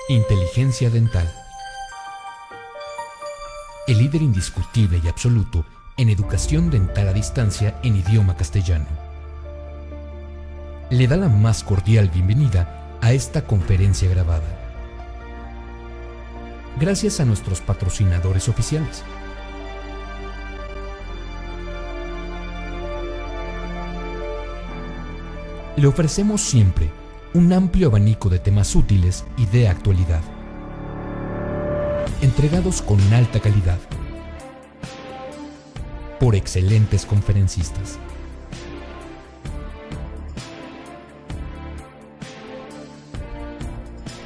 Inteligencia dental. El líder indiscutible y absoluto en educación dental a distancia en idioma castellano. Le da la más cordial bienvenida a esta conferencia grabada. Gracias a nuestros patrocinadores oficiales. Le ofrecemos siempre un amplio abanico de temas útiles y de actualidad, entregados con alta calidad, por excelentes conferencistas.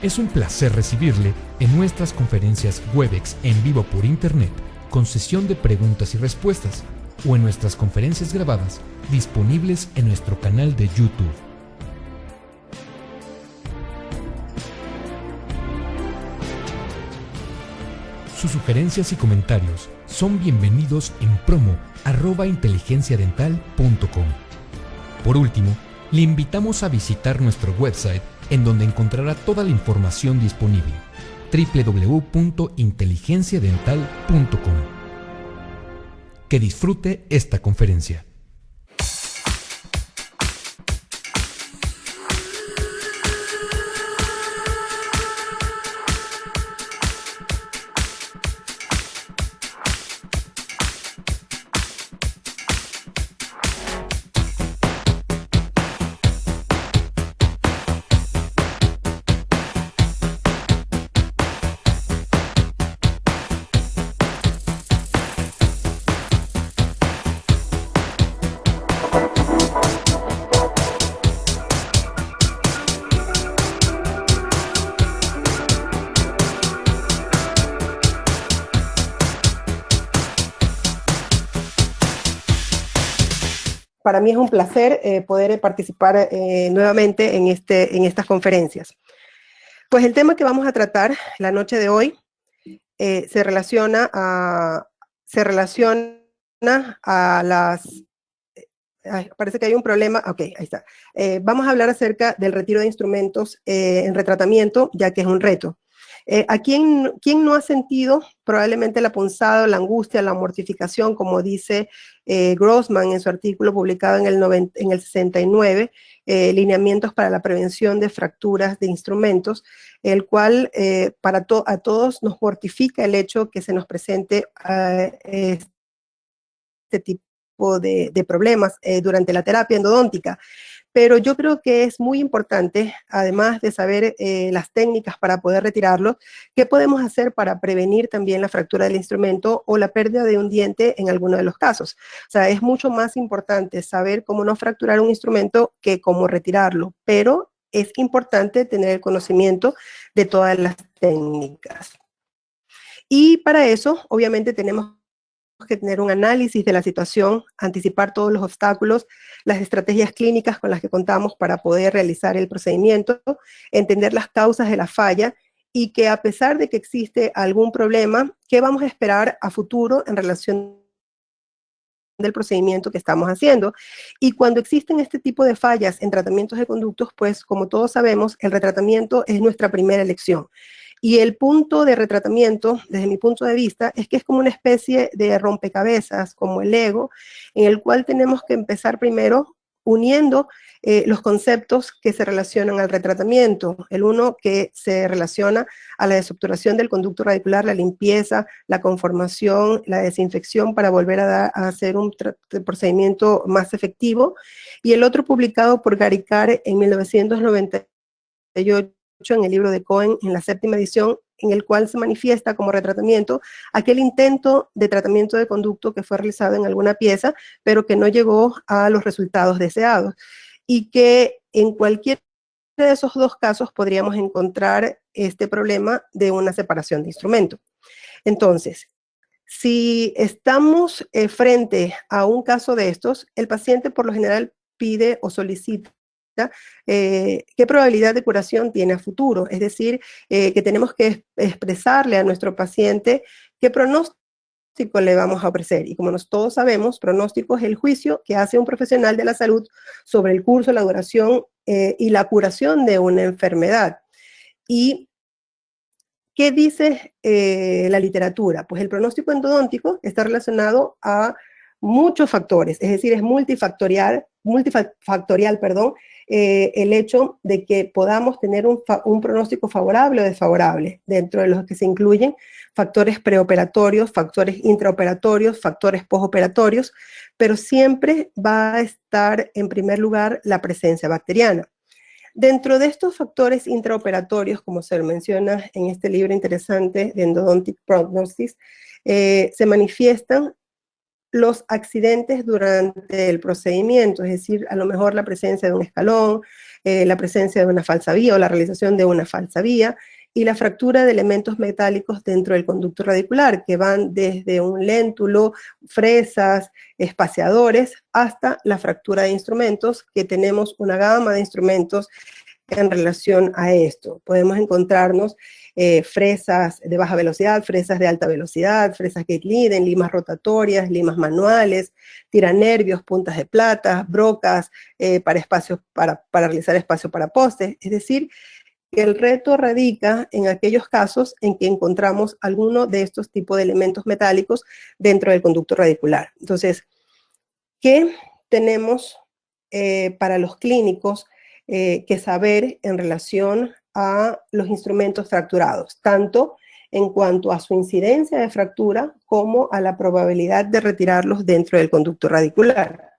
Es un placer recibirle en nuestras conferencias Webex en vivo por Internet, con sesión de preguntas y respuestas, o en nuestras conferencias grabadas, disponibles en nuestro canal de YouTube. Sus sugerencias y comentarios son bienvenidos en promo@inteligenciadental.com. Por último, le invitamos a visitar nuestro website, en donde encontrará toda la información disponible: www.inteligenciadental.com. Que disfrute esta conferencia. Para mí es un placer poder participar nuevamente en estas conferencias. Pues el tema que vamos a tratar la noche de hoy se relaciona a las... parece que hay un problema. Ok, ahí está. Vamos a hablar acerca del retiro de instrumentos en retratamiento, ya que es un reto. ¿A quién no ha sentido probablemente la punzada, la angustia, la mortificación, como dice Grossman en su artículo publicado en el 69, lineamientos para la prevención de fracturas de instrumentos, el cual a todos nos mortifica el hecho que se nos presente este tipo de problemas durante la terapia endodóntica? Pero yo creo que es muy importante, además de saber las técnicas para poder retirarlo, qué podemos hacer para prevenir también la fractura del instrumento o la pérdida de un diente en alguno de los casos. O sea, es mucho más importante saber cómo no fracturar un instrumento que cómo retirarlo, pero es importante tener el conocimiento de todas las técnicas. Y para eso, obviamente, tenemos que tener un análisis de la situación, anticipar todos los obstáculos, las estrategias clínicas con las que contamos para poder realizar el procedimiento, entender las causas de la falla y que a pesar de que existe algún problema, ¿qué vamos a esperar a futuro en relación del procedimiento que estamos haciendo? Y cuando existen este tipo de fallas en tratamientos de conductos, pues como todos sabemos, el retratamiento es nuestra primera elección. Y el punto de retratamiento, desde mi punto de vista, es que es como una especie de rompecabezas, como el Lego, en el cual tenemos que empezar primero uniendo los conceptos que se relacionan al retratamiento. El uno que se relaciona a la desobturación del conducto radicular, la limpieza, la conformación, la desinfección para volver a hacer un procedimiento más efectivo. Y el otro publicado por Gary Carr en 1998, en el libro de Cohen, en la 7ª edición, en el cual se manifiesta como retratamiento aquel intento de tratamiento de conducto que fue realizado en alguna pieza, pero que no llegó a los resultados deseados. Y que en cualquiera de esos dos casos podríamos encontrar este problema de una separación de instrumento. Entonces, si estamos frente a un caso de estos, el paciente por lo general pide o solicita qué probabilidad de curación tiene a futuro. Es decir, que tenemos que expresarle a nuestro paciente qué pronóstico le vamos a ofrecer. Y como todos sabemos, pronóstico es el juicio que hace un profesional de la salud sobre el curso, la duración y la curación de una enfermedad. Y ¿Qué dice la literatura? Pues el pronóstico endodóntico está relacionado a muchos factores, es decir, es multifactorial, perdón, el hecho de que podamos tener un pronóstico favorable o desfavorable, dentro de los que se incluyen factores preoperatorios, factores intraoperatorios, factores postoperatorios, pero siempre va a estar en primer lugar la presencia bacteriana. Dentro de estos factores intraoperatorios, como se menciona en este libro interesante de Endodontic Prognosis, se manifiestan los accidentes durante el procedimiento, es decir, a lo mejor la presencia de un escalón, la presencia de una falsa vía o la realización de una falsa vía, y la fractura de elementos metálicos dentro del conducto radicular, que van desde un léntulo, fresas, espaciadores, hasta la fractura de instrumentos, que tenemos una gama de instrumentos en relación a esto. Podemos encontrarnos fresas de baja velocidad, fresas de alta velocidad, fresas gate leading, limas rotatorias, limas manuales, tiranervios, puntas de plata, brocas para realizar espacio para postes. Es decir, que el reto radica en aquellos casos en que encontramos alguno de estos tipos de elementos metálicos dentro del conducto radicular. Entonces, ¿qué tenemos para los clínicos que saber en relación a los instrumentos fracturados, tanto en cuanto a su incidencia de fractura como a la probabilidad de retirarlos dentro del conducto radicular?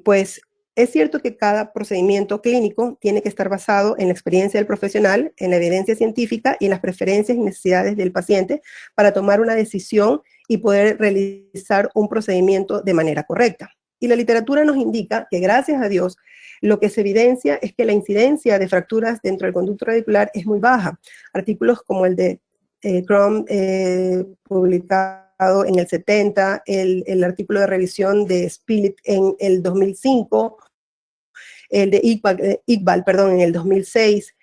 Pues es cierto que cada procedimiento clínico tiene que estar basado en la experiencia del profesional, en la evidencia científica y en las preferencias y necesidades del paciente para tomar una decisión y poder realizar un procedimiento de manera correcta. Y la literatura nos indica que, gracias a Dios, lo que se evidencia es que la incidencia de fracturas dentro del conducto radicular es muy baja. Artículos como el de Crum, publicado en el 70, el artículo de revisión de Spilett en el 2005, el de Iqbal, en el 2006,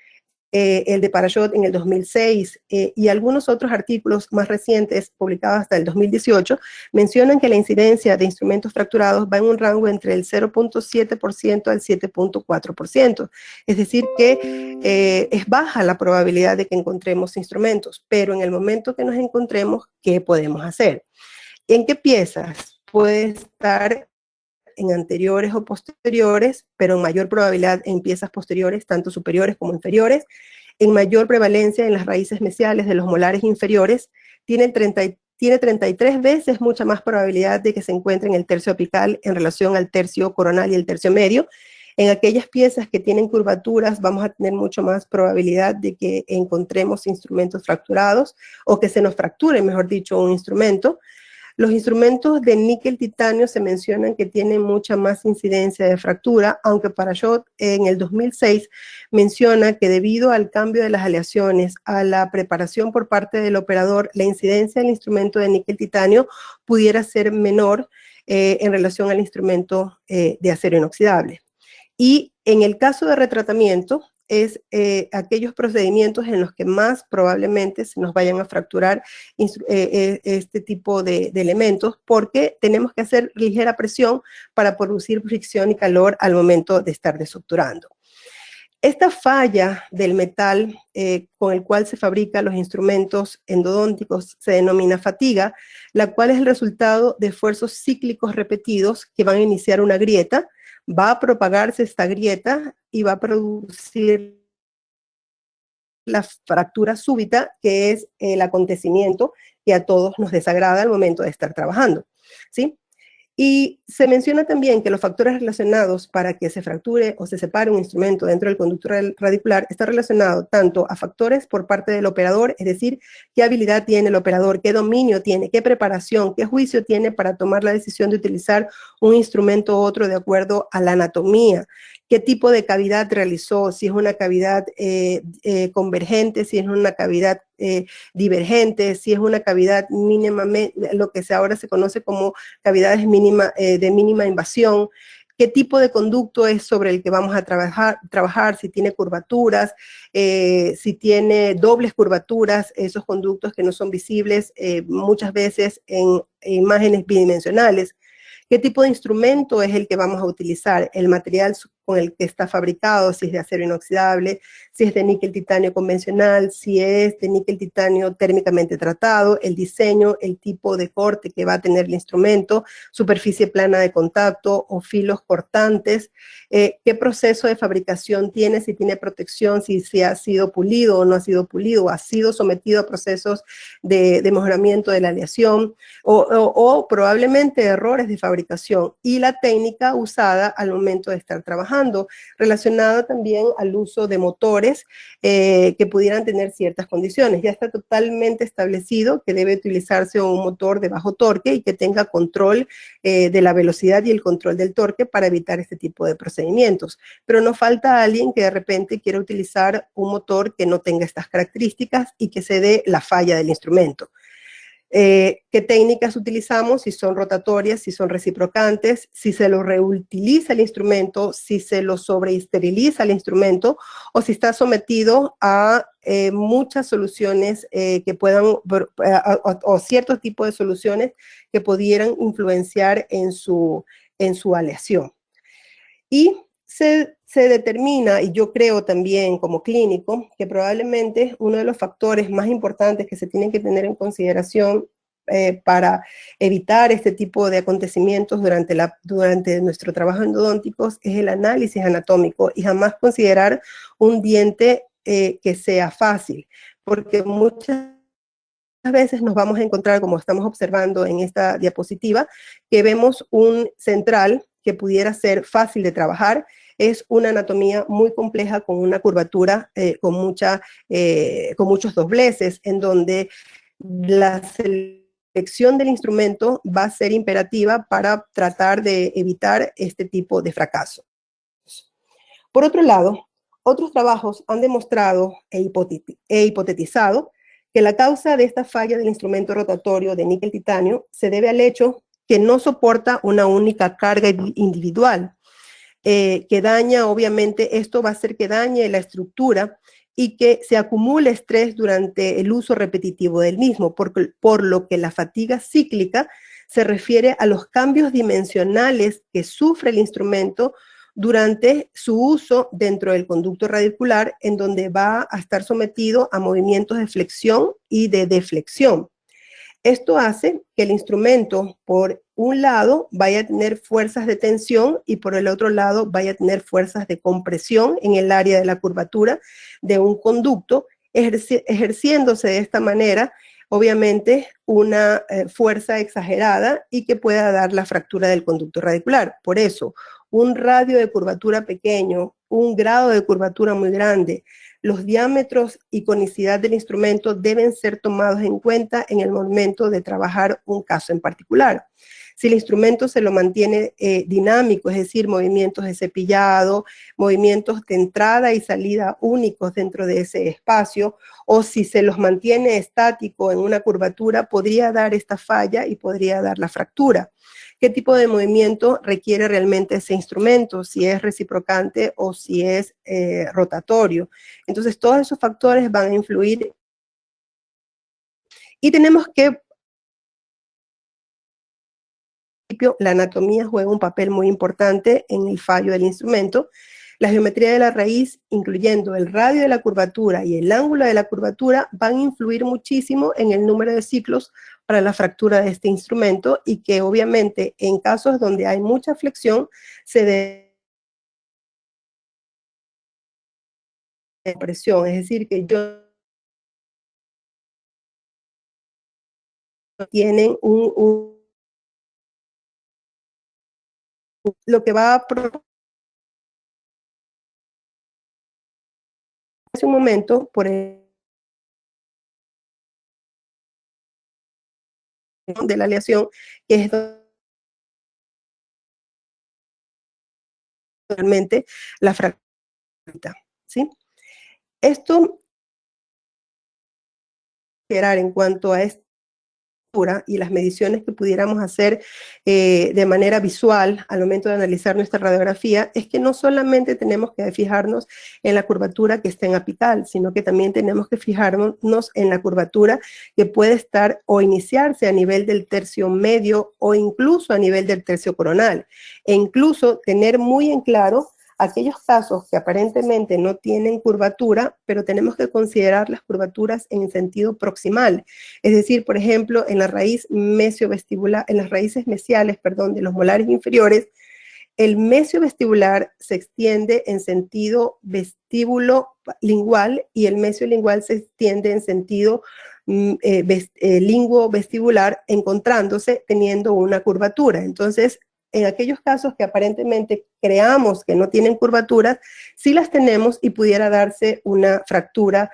el de Parashot en el 2006 y algunos otros artículos más recientes publicados hasta el 2018 mencionan que la incidencia de instrumentos fracturados va en un rango entre el 0.7% al 7.4%. Es decir, que es baja la probabilidad de que encontremos instrumentos, pero en el momento que nos encontremos, ¿qué podemos hacer? ¿En qué piezas? Puede estar en anteriores o posteriores, pero en mayor probabilidad en piezas posteriores, tanto superiores como inferiores, en mayor prevalencia en las raíces mesiales de los molares inferiores, tiene 33 veces mucha más probabilidad de que se encuentre en el tercio apical en relación al tercio coronal y el tercio medio. En aquellas piezas que tienen curvaturas vamos a tener mucho más probabilidad de que encontremos instrumentos fracturados o que se nos fracture, mejor dicho, un instrumento. Los instrumentos de níquel titanio se mencionan que tienen mucha más incidencia de fractura, aunque Parashot en el 2006 menciona que debido al cambio de las aleaciones, a la preparación por parte del operador, la incidencia del instrumento de níquel titanio pudiera ser menor en relación al instrumento de acero inoxidable. Y en el caso de retratamiento, es aquellos procedimientos en los que más probablemente se nos vayan a fracturar este tipo de elementos, porque tenemos que hacer ligera presión para producir fricción y calor al momento de estar desucturando. Esta falla del metal con el cual se fabrican los instrumentos endodónticos se denomina fatiga, la cual es el resultado de esfuerzos cíclicos repetidos que van a iniciar una grieta. Va a propagarse esta grieta y va a producir la fractura súbita, que es el acontecimiento que a todos nos desagrada al momento de estar trabajando, ¿sí? Y se menciona también que los factores relacionados para que se fracture o se separe un instrumento dentro del conducto radicular está relacionado tanto a factores por parte del operador, es decir, qué habilidad tiene el operador, qué dominio tiene, qué preparación, qué juicio tiene para tomar la decisión de utilizar un instrumento u otro de acuerdo a la anatomía, qué tipo de cavidad realizó, si es una cavidad convergente, si es una cavidad divergente, si es una cavidad mínima, lo que ahora se conoce como cavidades de mínima invasión, qué tipo de conducto es sobre el que vamos a trabajar, si tiene curvaturas, si tiene dobles curvaturas, esos conductos que no son visibles muchas veces en imágenes bidimensionales. ¿Qué tipo de instrumento es el que vamos a utilizar? El material con el que está fabricado, si es de acero inoxidable, si es de níquel titanio convencional, si es de níquel titanio térmicamente tratado, el diseño, el tipo de corte que va a tener el instrumento, superficie plana de contacto o filos cortantes, qué proceso de fabricación tiene, si tiene protección, si ha sido pulido o no ha sido pulido, o ha sido sometido a procesos de mejoramiento de la aleación, o probablemente errores de fabricación, y la técnica usada al momento de estar trabajando, relacionada también al uso de motores que pudieran tener ciertas condiciones. Ya está totalmente establecido que debe utilizarse un motor de bajo torque y que tenga control de la velocidad y el control del torque para evitar este tipo de procedimientos. Pero no falta alguien que de repente quiera utilizar un motor que no tenga estas características y que se dé la falla del instrumento. ¿Qué técnicas utilizamos? Si son rotatorias, si son reciprocantes, si se lo reutiliza el instrumento, si se lo sobreesteriliza el instrumento, o si está sometido a muchas soluciones que puedan, o cierto tipo de soluciones que pudieran influenciar en su aleación. Y se determina, y yo creo también como clínico, que probablemente uno de los factores más importantes que se tienen que tener en consideración para evitar este tipo de acontecimientos durante nuestro trabajo endodónticos es el análisis anatómico, y jamás considerar un diente que sea fácil, porque muchas veces nos vamos a encontrar, como estamos observando en esta diapositiva, que vemos un central que pudiera ser fácil de trabajar. Es una anatomía muy compleja con una curvatura con muchos dobleces, en donde la selección del instrumento va a ser imperativa para tratar de evitar este tipo de fracaso. Por otro lado, otros trabajos han demostrado e hipotetizado que la causa de esta falla del instrumento rotatorio de níquel titanio se debe al hecho que no soporta una única carga individual, que daña, obviamente, esto va a hacer que dañe la estructura y que se acumule estrés durante el uso repetitivo del mismo, por lo que la fatiga cíclica se refiere a los cambios dimensionales que sufre el instrumento durante su uso dentro del conducto radicular, en donde va a estar sometido a movimientos de flexión y de deflexión. Esto hace que el instrumento, por un lado, vaya a tener fuerzas de tensión y por el otro lado vaya a tener fuerzas de compresión en el área de la curvatura de un conducto, ejerciéndose de esta manera, obviamente, una fuerza exagerada y que pueda dar la fractura del conducto radicular. Por eso, un radio de curvatura pequeño, un grado de curvatura muy grande, los diámetros y conicidad del instrumento deben ser tomados en cuenta en el momento de trabajar un caso en particular. Si el instrumento se lo mantiene dinámico, es decir, movimientos de cepillado, movimientos de entrada y salida únicos dentro de ese espacio, o si se los mantiene estático en una curvatura, podría dar esta falla y podría dar la fractura. ¿Qué tipo de movimiento requiere realmente ese instrumento? Si es reciprocante o si es rotatorio. Entonces, todos esos factores van a influir y tenemos que, la anatomía juega un papel muy importante en el fallo del instrumento. La geometría de la raíz, incluyendo el radio de la curvatura y el ángulo de la curvatura, van a influir muchísimo en el número de ciclos para la fractura de este instrumento, y que obviamente en casos donde hay mucha flexión se debe presión, es decir, que tienen lo que va a hace un momento por el de la aleación, que es realmente la fractura, ¿sí? Esto en cuanto a esta y las mediciones que pudiéramos hacer de manera visual al momento de analizar nuestra radiografía, es que no solamente tenemos que fijarnos en la curvatura que está en apical, sino que también tenemos que fijarnos en la curvatura que puede estar o iniciarse a nivel del tercio medio o incluso a nivel del tercio coronal, e incluso tener muy en claro aquellos casos que aparentemente no tienen curvatura, pero tenemos que considerar las curvaturas en sentido proximal. Es decir, por ejemplo, en la raíz mesiovestibular, en las raíces mesiales, perdón, de los molares inferiores, el mesiovestibular se extiende en sentido vestíbulo lingual y el mesiolingual se extiende en sentido linguo-vestibular, encontrándose teniendo una curvatura. Entonces, en aquellos casos que aparentemente creamos que no tienen curvaturas, sí las tenemos y pudiera darse una fractura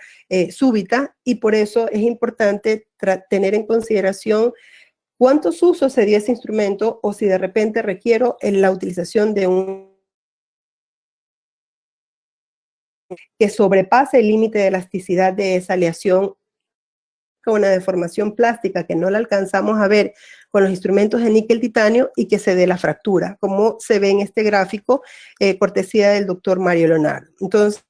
súbita, y por eso es importante tener en consideración cuántos usos se dio ese instrumento o si de repente requiero la utilización de un que sobrepase el límite de elasticidad de esa aleación, con una deformación plástica que no la alcanzamos a ver con los instrumentos de níquel titanio y que se dé la fractura, como se ve en este gráfico, cortesía del doctor Mario Leonardo. Entonces,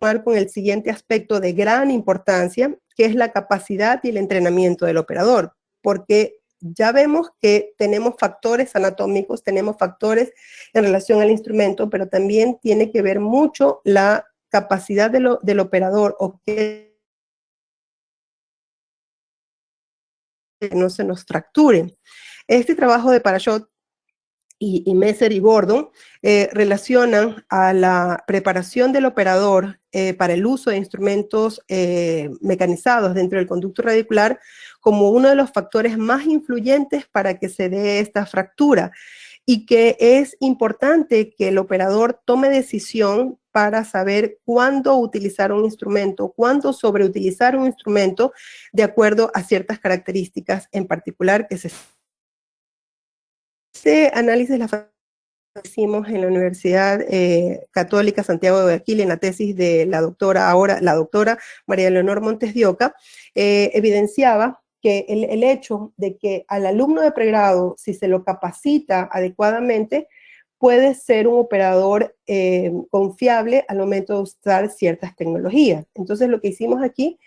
con el siguiente aspecto de gran importancia, que es la capacidad y el entrenamiento del operador, porque ya vemos que tenemos factores anatómicos, tenemos factores en relación al instrumento, pero también tiene que ver mucho la capacidad del operador, o que no se nos fracture. Este trabajo de Parashot y Messer y Gordon relacionan a la preparación del operador para el uso de instrumentos mecanizados dentro del conducto radicular como uno de los factores más influyentes para que se dé esta fractura, y que es importante que el operador tome decisión para saber cuándo utilizar un instrumento, cuándo sobreutilizar un instrumento de acuerdo a ciertas características en particular que se... Este análisis la hicimos en la Universidad Católica Santiago de Guayaquil en la tesis de la doctora María Leonor Montes de Oca, evidenciaba que el hecho de que al alumno de pregrado, si se lo capacita adecuadamente, puede ser un operador confiable al momento de usar ciertas tecnologías. Entonces, lo que hicimos aquí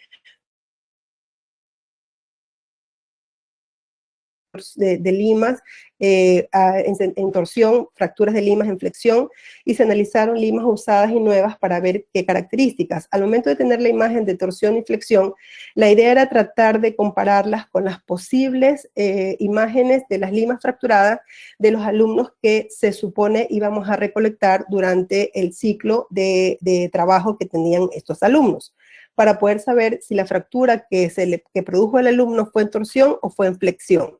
de limas en torsión, fracturas de limas en flexión, y se analizaron limas usadas y nuevas para ver qué características. Al momento de tener la imagen de torsión y flexión, la idea era tratar de compararlas con las posibles imágenes de las limas fracturadas de los alumnos que se supone íbamos a recolectar durante el ciclo de trabajo que tenían estos alumnos, para poder saber si la fractura que produjo el alumno fue en torsión o fue en flexión.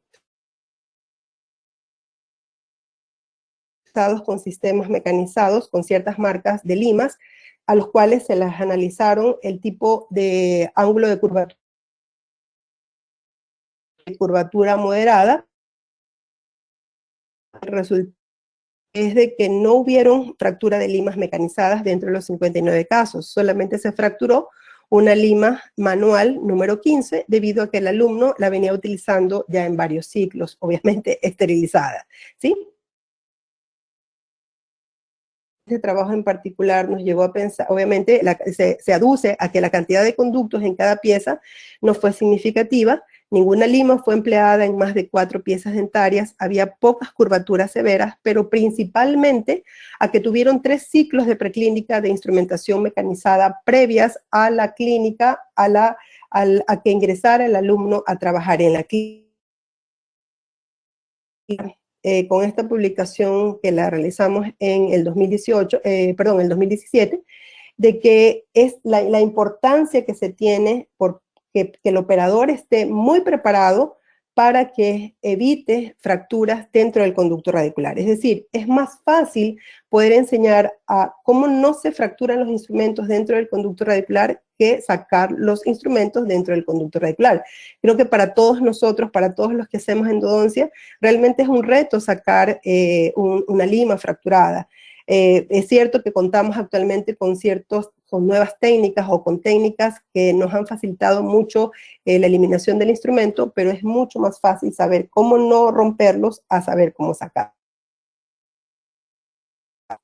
Con sistemas mecanizados con ciertas marcas de limas, a los cuales se las analizaron el tipo de ángulo de curvatura moderada. El resultado es de que no hubieron fractura de limas mecanizadas dentro de los 59 casos, solamente se fracturó una lima manual número 15, debido a que el alumno la venía utilizando ya en varios ciclos, obviamente esterilizada, ¿sí? Este trabajo en particular nos llevó a pensar, obviamente se aduce a que la cantidad de conductos en cada pieza no fue significativa, ninguna lima fue empleada en más de 4 piezas dentarias, había pocas curvaturas severas, pero principalmente a que tuvieron 3 ciclos de preclínica de instrumentación mecanizada previas a la clínica, a que ingresara el alumno a trabajar en la clínica. Con esta publicación que la realizamos en el 2017, de que es la importancia que se tiene por que el operador esté muy preparado para que evite fracturas dentro del conducto radicular. Es decir, es más fácil poder enseñar a cómo no se fracturan los instrumentos dentro del conducto radicular que sacar los instrumentos dentro del conducto radicular. Creo que para todos nosotros, para todos los que hacemos endodoncia, realmente es un reto sacar una lima fracturada. Es cierto que contamos actualmente con nuevas técnicas o con técnicas que nos han facilitado mucho la eliminación del instrumento, pero es mucho más fácil saber cómo no romperlos a saber cómo sacar.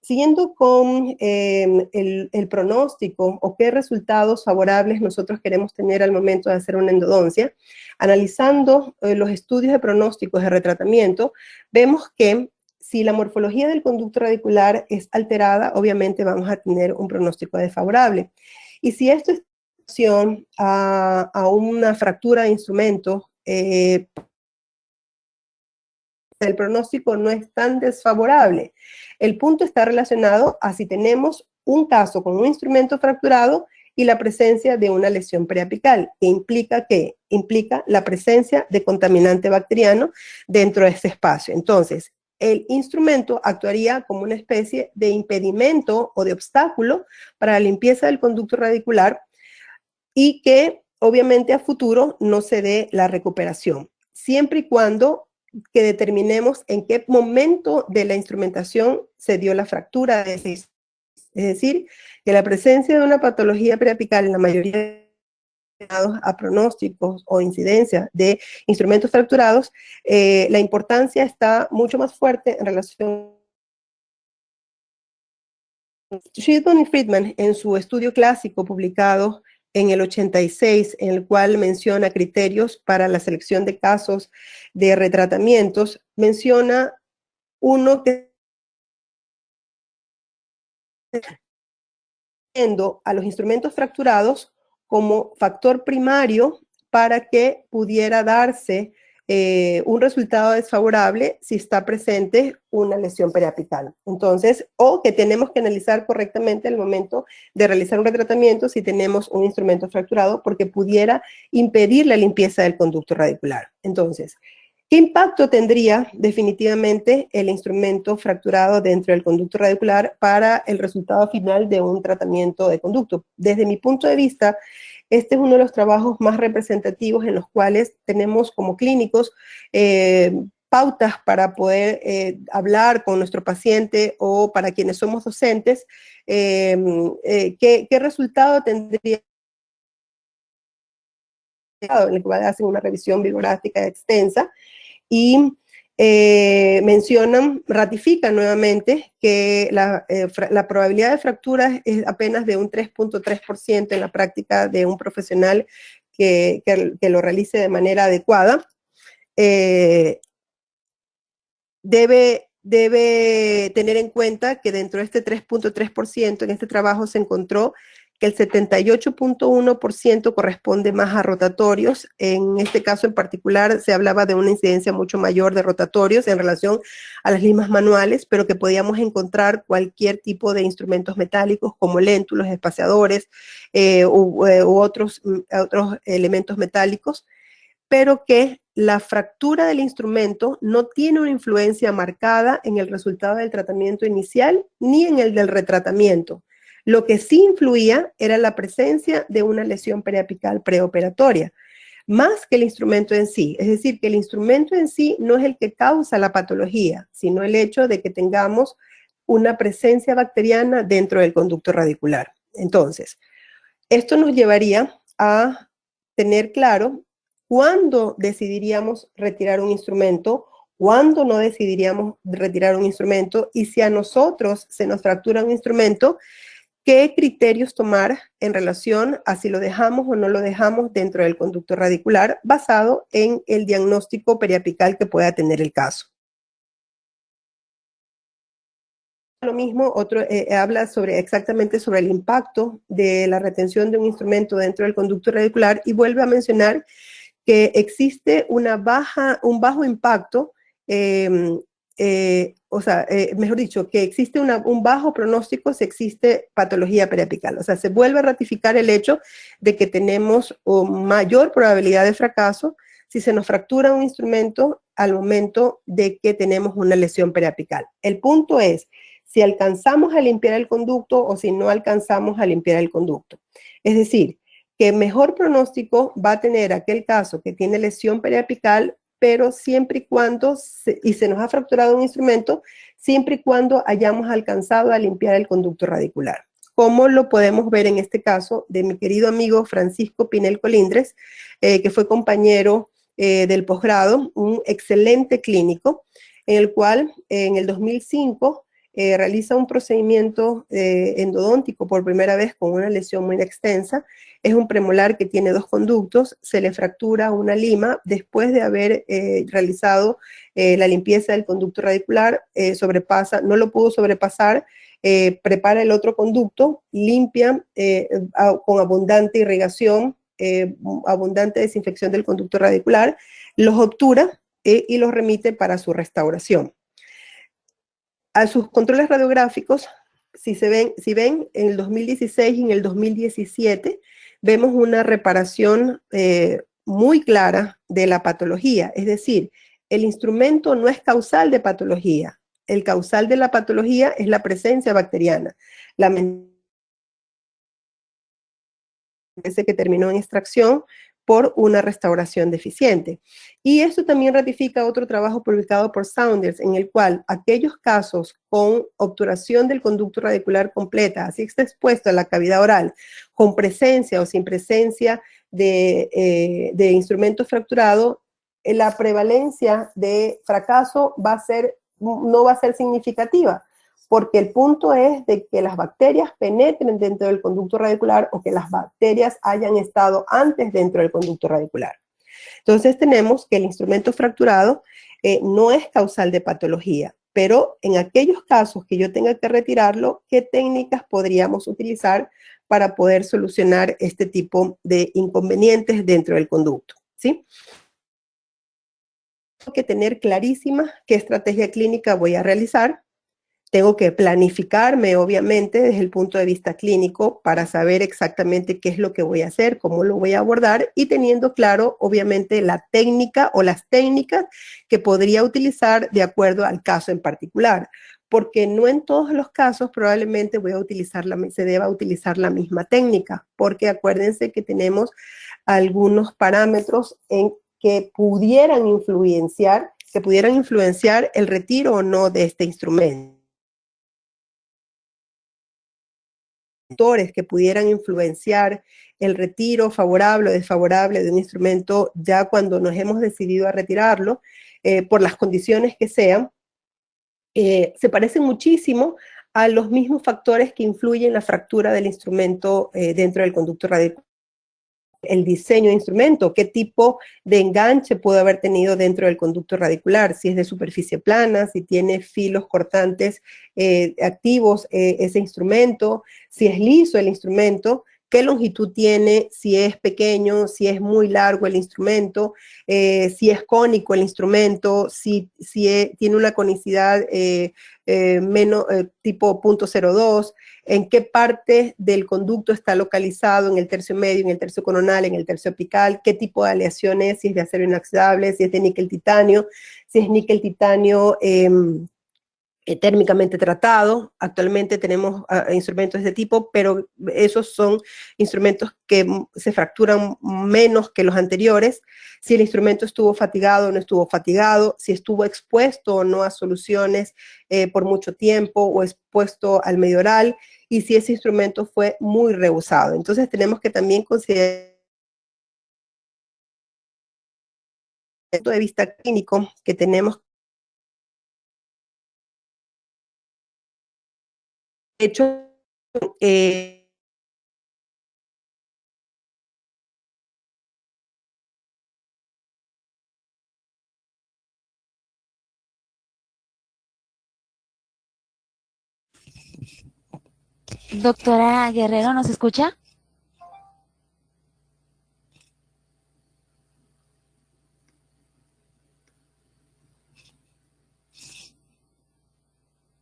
Siguiendo con el pronóstico o qué resultados favorables nosotros queremos tener al momento de hacer una endodoncia, analizando los estudios de pronósticos de retratamiento, vemos que si la morfología del conducto radicular es alterada, obviamente vamos a tener un pronóstico desfavorable. Y si esto es a una fractura de instrumento, el pronóstico no es tan desfavorable. El punto está relacionado a si tenemos un caso con un instrumento fracturado y la presencia de una lesión preapical, que implica la presencia de contaminante bacteriano dentro de ese espacio. Entonces, el instrumento actuaría como una especie de impedimento o de obstáculo para la limpieza del conducto radicular y que obviamente a futuro no se dé la recuperación, siempre y cuando que determinemos en qué momento de la instrumentación se dio la fractura de ese instrumento. Es decir, que la presencia de una patología preapical en la mayoría de a pronósticos o incidencia de instrumentos fracturados, la importancia está mucho más fuerte en relación. Shidman y Friedman, en su estudio clásico publicado en el 86, en el cual menciona criterios para la selección de casos de retratamientos, menciona uno que a los instrumentos fracturados como factor primario para que pudiera darse un resultado desfavorable si está presente una lesión periapical. Entonces, o que tenemos que analizar correctamente el momento de realizar un retratamiento si tenemos un instrumento fracturado porque pudiera impedir la limpieza del conducto radicular. Entonces, ¿qué impacto tendría definitivamente el instrumento fracturado dentro del conducto radicular para el resultado final de un tratamiento de conducto? Desde mi punto de vista, este es uno de los trabajos más representativos en los cuales tenemos como clínicos pautas para poder hablar con nuestro paciente o para quienes somos docentes, qué resultado tendría en el cual hacen una revisión bibliográfica extensa y ratifican nuevamente que la probabilidad de fracturas es apenas de un 3.3% en la práctica de un profesional que lo realice de manera adecuada. Debe tener en cuenta que dentro de este 3.3%, en este trabajo se encontró que el 78.1% corresponde más a rotatorios. En este caso en particular se hablaba de una incidencia mucho mayor de rotatorios en relación a las limas manuales, pero que podíamos encontrar cualquier tipo de instrumentos metálicos como léntulos, espaciadores u otros elementos metálicos, pero que la fractura del instrumento no tiene una influencia marcada en el resultado del tratamiento inicial ni en el del retratamiento. Lo que sí influía era la presencia de una lesión periapical preoperatoria, más que el instrumento en sí. Es decir, que el instrumento en sí no es el que causa la patología, sino el hecho de que tengamos una presencia bacteriana dentro del conducto radicular. Entonces, esto nos llevaría a tener claro cuándo decidiríamos retirar un instrumento, cuándo no decidiríamos retirar un instrumento y si a nosotros se nos fractura un instrumento, qué criterios tomar en relación a si lo dejamos o no lo dejamos dentro del conducto radicular basado en el diagnóstico periapical que pueda tener el caso. Lo mismo, habla exactamente sobre el impacto de la retención de un instrumento dentro del conducto radicular y vuelve a mencionar que existe un bajo impacto, mejor dicho, que existe un bajo pronóstico si existe patología periapical. O sea, se vuelve a ratificar el hecho de que tenemos mayor probabilidad de fracaso si se nos fractura un instrumento al momento de que tenemos una lesión periapical. El punto es si alcanzamos a limpiar el conducto o si no alcanzamos a limpiar el conducto. Es decir, que mejor pronóstico va a tener aquel caso que tiene lesión periapical, pero siempre y cuando, se nos ha fracturado un instrumento, siempre y cuando hayamos alcanzado a limpiar el conducto radicular. Como lo podemos ver en este caso de mi querido amigo Francisco Pinel Colindres, que fue compañero del posgrado, un excelente clínico, en el cual en el 2005 realiza un procedimiento endodóntico por primera vez con una lesión muy extensa. Es un premolar que tiene 2 conductos, se le fractura una lima después de haber realizado la limpieza del conducto radicular, no lo pudo sobrepasar, prepara el otro conducto, limpia con abundante irrigación, abundante desinfección del conducto radicular, los obtura y los remite para su restauración. A sus controles radiográficos, si ven en el 2016 y en el 2017, vemos una reparación muy clara de la patología. Es decir, el instrumento no es causal de patología. El causal de la patología es la presencia bacteriana. Ese que terminó en extracción por una restauración deficiente. Y esto también ratifica otro trabajo publicado por Saunders, en el cual aquellos casos con obturación del conducto radicular completa, así está expuesto a la cavidad oral, con presencia o sin presencia de instrumento fracturado, la prevalencia de fracaso no va a ser significativa, porque el punto es de que las bacterias penetren dentro del conducto radicular o que las bacterias hayan estado antes dentro del conducto radicular. Entonces tenemos que el instrumento fracturado no es causal de patología, pero en aquellos casos que yo tenga que retirarlo, ¿qué técnicas podríamos utilizar para poder solucionar este tipo de inconvenientes dentro del conducto? ¿Sí? Tengo que tener clarísima qué estrategia clínica voy a realizar. Tengo que planificarme, obviamente, desde el punto de vista clínico para saber exactamente qué es lo que voy a hacer, cómo lo voy a abordar y teniendo claro, obviamente, la técnica o las técnicas que podría utilizar de acuerdo al caso en particular. Porque no en todos los casos probablemente se deba utilizar la misma técnica, porque acuérdense que tenemos algunos parámetros que pudieran influenciar el retiro o no de este instrumento. Que pudieran influenciar el retiro favorable o desfavorable de un instrumento ya cuando nos hemos decidido a retirarlo, por las condiciones que sean, se parecen muchísimo a los mismos factores que influyen en la fractura del instrumento dentro del conducto radicular. El diseño de instrumento, qué tipo de enganche puede haber tenido dentro del conducto radicular, si es de superficie plana, si tiene filos cortantes activos ese instrumento, si es liso el instrumento, qué longitud tiene, si es pequeño, si es muy largo el instrumento, si es cónico el instrumento, si tiene una conicidad tipo 0.02, en qué parte del conducto está localizado, en el tercio medio, en el tercio coronal, en el tercio apical, qué tipo de aleación es, si es de acero inoxidable, si es de níquel titanio, si es níquel titanio térmicamente tratado. Actualmente tenemos instrumentos de este tipo, pero esos son instrumentos que se fracturan menos que los anteriores. Si el instrumento estuvo fatigado o no estuvo fatigado, si estuvo expuesto o no a soluciones por mucho tiempo o expuesto al medio oral, y si ese instrumento fue muy reusado. Entonces tenemos que también considerar desde el punto de vista clínico que tenemos hecho Doctora Guerrero, ¿nos escucha?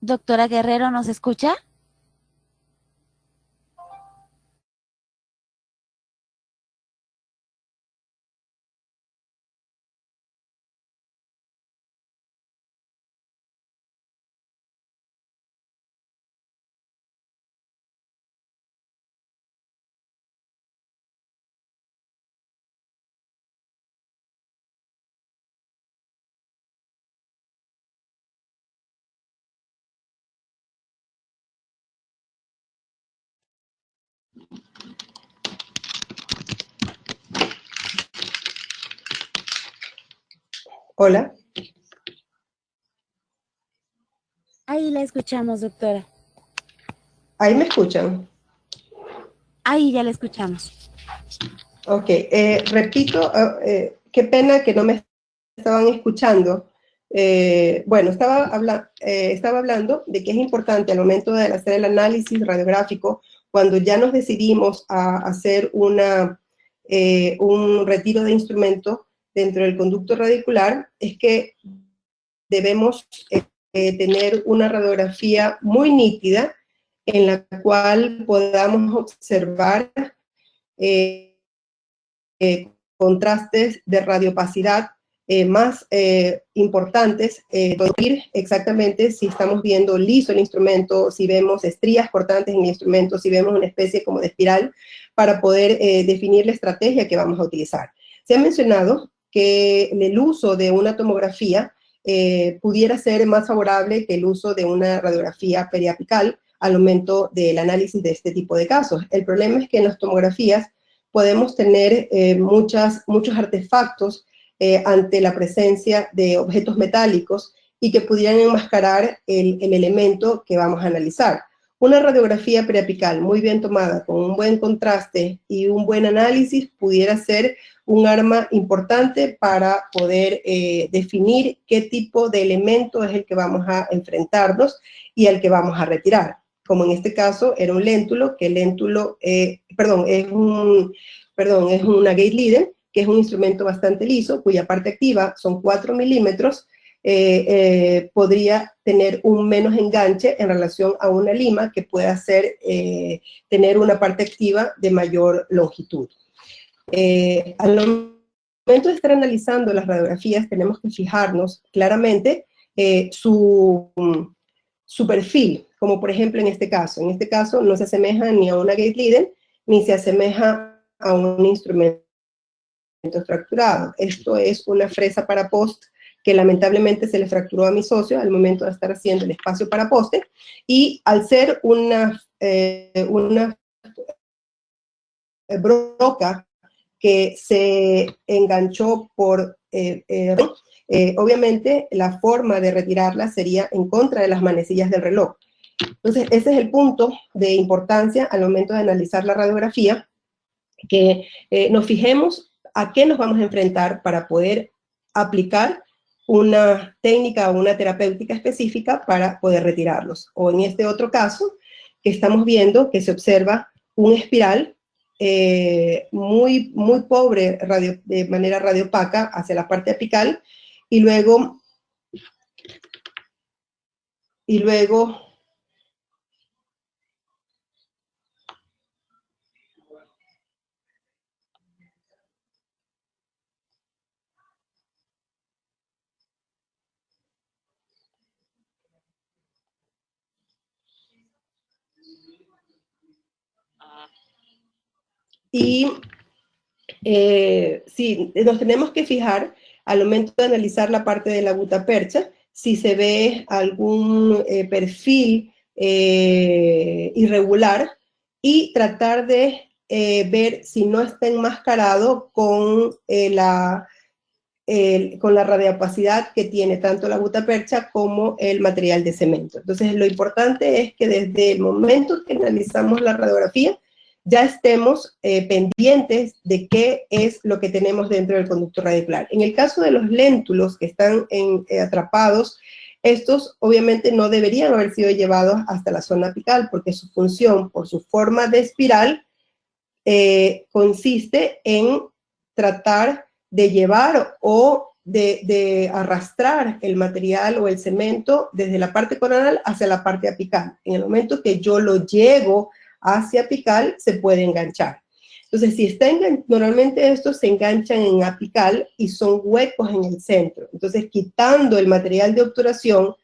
Doctora Guerrero, ¿nos escucha? Hola. Ay, Ahí la escuchamos, doctora. ¿Ahí me escuchan? Ahí ya la escuchamos. Ok, repito, qué pena que no me estaban escuchando. Bueno, estaba hablando de que es importante al momento de hacer el análisis radiográfico, cuando ya nos decidimos a hacer un retiro de instrumento dentro del conducto radicular, es que debemos tener una radiografía muy nítida en la cual podamos observar contrastes de radiopacidad más importantes, decir exactamente si estamos viendo liso el instrumento, si vemos estrías cortantes en el instrumento, si vemos una especie como de espiral, para poder definir la estrategia que vamos a utilizar. Se ha mencionado que el uso de una tomografía pudiera ser más favorable que el uso de una radiografía periapical al momento del análisis de este tipo de casos. El problema es que en las tomografías podemos tener muchos artefactos ante la presencia de objetos metálicos y que pudieran enmascarar el elemento que vamos a analizar. Una radiografía periapical muy bien tomada, con un buen contraste y un buen análisis, pudiera ser un arma importante para poder definir qué tipo de elemento es el que vamos a enfrentarnos y al que vamos a retirar. Como en este caso era un léntulo, que el léntulo, es una gate leader, que es un instrumento bastante liso, cuya parte activa son 4 milímetros, podría tener un menos enganche en relación a una lima que pueda tener una parte activa de mayor longitud. Al momento de estar analizando las radiografías, tenemos que fijarnos claramente su perfil, como por ejemplo en este caso. En este caso no se asemeja ni a una gate leader, ni se asemeja a un instrumento fracturado. Esto es una fresa para post que lamentablemente se le fracturó a mi socio al momento de estar haciendo el espacio para poste, y al ser una broca que se enganchó por obviamente la forma de retirarla sería en contra de las manecillas del reloj. Entonces ese es el punto de importancia al momento de analizar la radiografía, que nos fijemos a qué nos vamos a enfrentar para poder aplicar una técnica o una terapéutica específica para poder retirarlos. O en este otro caso, que estamos viendo que se observa un espiral muy pobre de manera radiopaca hacia la parte apical, y luego sí, nos tenemos que fijar al momento de analizar la parte de la gutapercha, si se ve algún perfil irregular, y tratar de ver si no está enmascarado con la radiopacidad que tiene tanto la gutapercha como el material de cemento. Entonces, lo importante es que desde el momento que analizamos la radiografía, ya estemos pendientes de qué es lo que tenemos dentro del conducto radicular. En el caso de los léntulos que están atrapados, estos obviamente no deberían haber sido llevados hasta la zona apical, porque su función, por su forma de espiral, consiste en tratar de llevar o de arrastrar el material o el cemento desde la parte coronal hacia la parte apical. En el momento que yo lo llevo hacia apical, se puede enganchar. Entonces, si está normalmente estos se enganchan en apical y son huecos en el centro. Entonces, quitando el material de obturación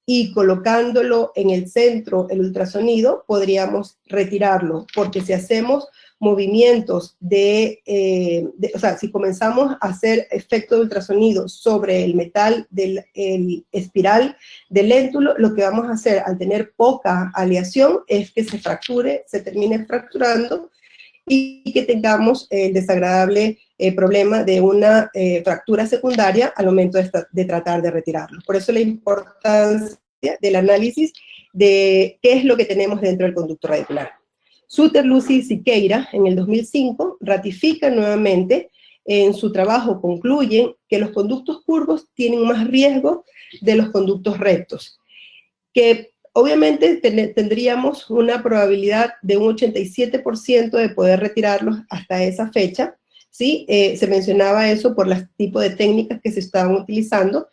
y colocándolo en el centro, el ultrasonido, podríamos retirarlo, porque si hacemos movimientos o sea, si comenzamos a hacer efecto de ultrasonido sobre el metal del espiral del léntulo, lo que vamos a hacer al tener poca aleación es que se fracture, se termine fracturando, y que tengamos el desagradable problema de una fractura secundaria al momento de tratar de retirarlo. Por eso la importancia del análisis de qué es lo que tenemos dentro del conducto radicular. Suter, Lucy y Siqueira, en el 2005, ratifican nuevamente, en su trabajo concluyen que los conductos curvos tienen más riesgo de los conductos rectos, que obviamente tendríamos una probabilidad de un 87% de poder retirarlos hasta esa fecha, ¿sí? Se mencionaba eso por el tipo de técnicas que se estaban utilizando,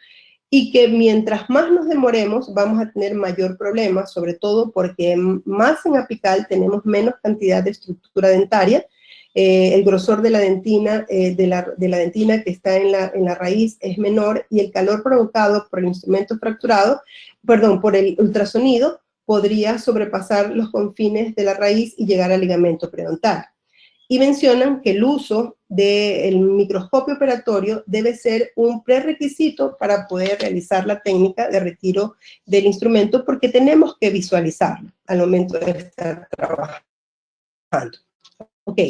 y que mientras más nos demoremos vamos a tener mayor problema, sobre todo porque más en apical tenemos menos cantidad de estructura dentaria, el grosor de la dentina, de la dentina que está en la raíz es menor, y el calor provocado por el instrumento fracturado, perdón, por el ultrasonido, podría sobrepasar los confines de la raíz y llegar al ligamento periodontal. Y mencionan que el uso del microscopio operatorio debe ser un prerequisito para poder realizar la técnica de retiro del instrumento, porque tenemos que visualizarlo al momento de estar trabajando. Ok,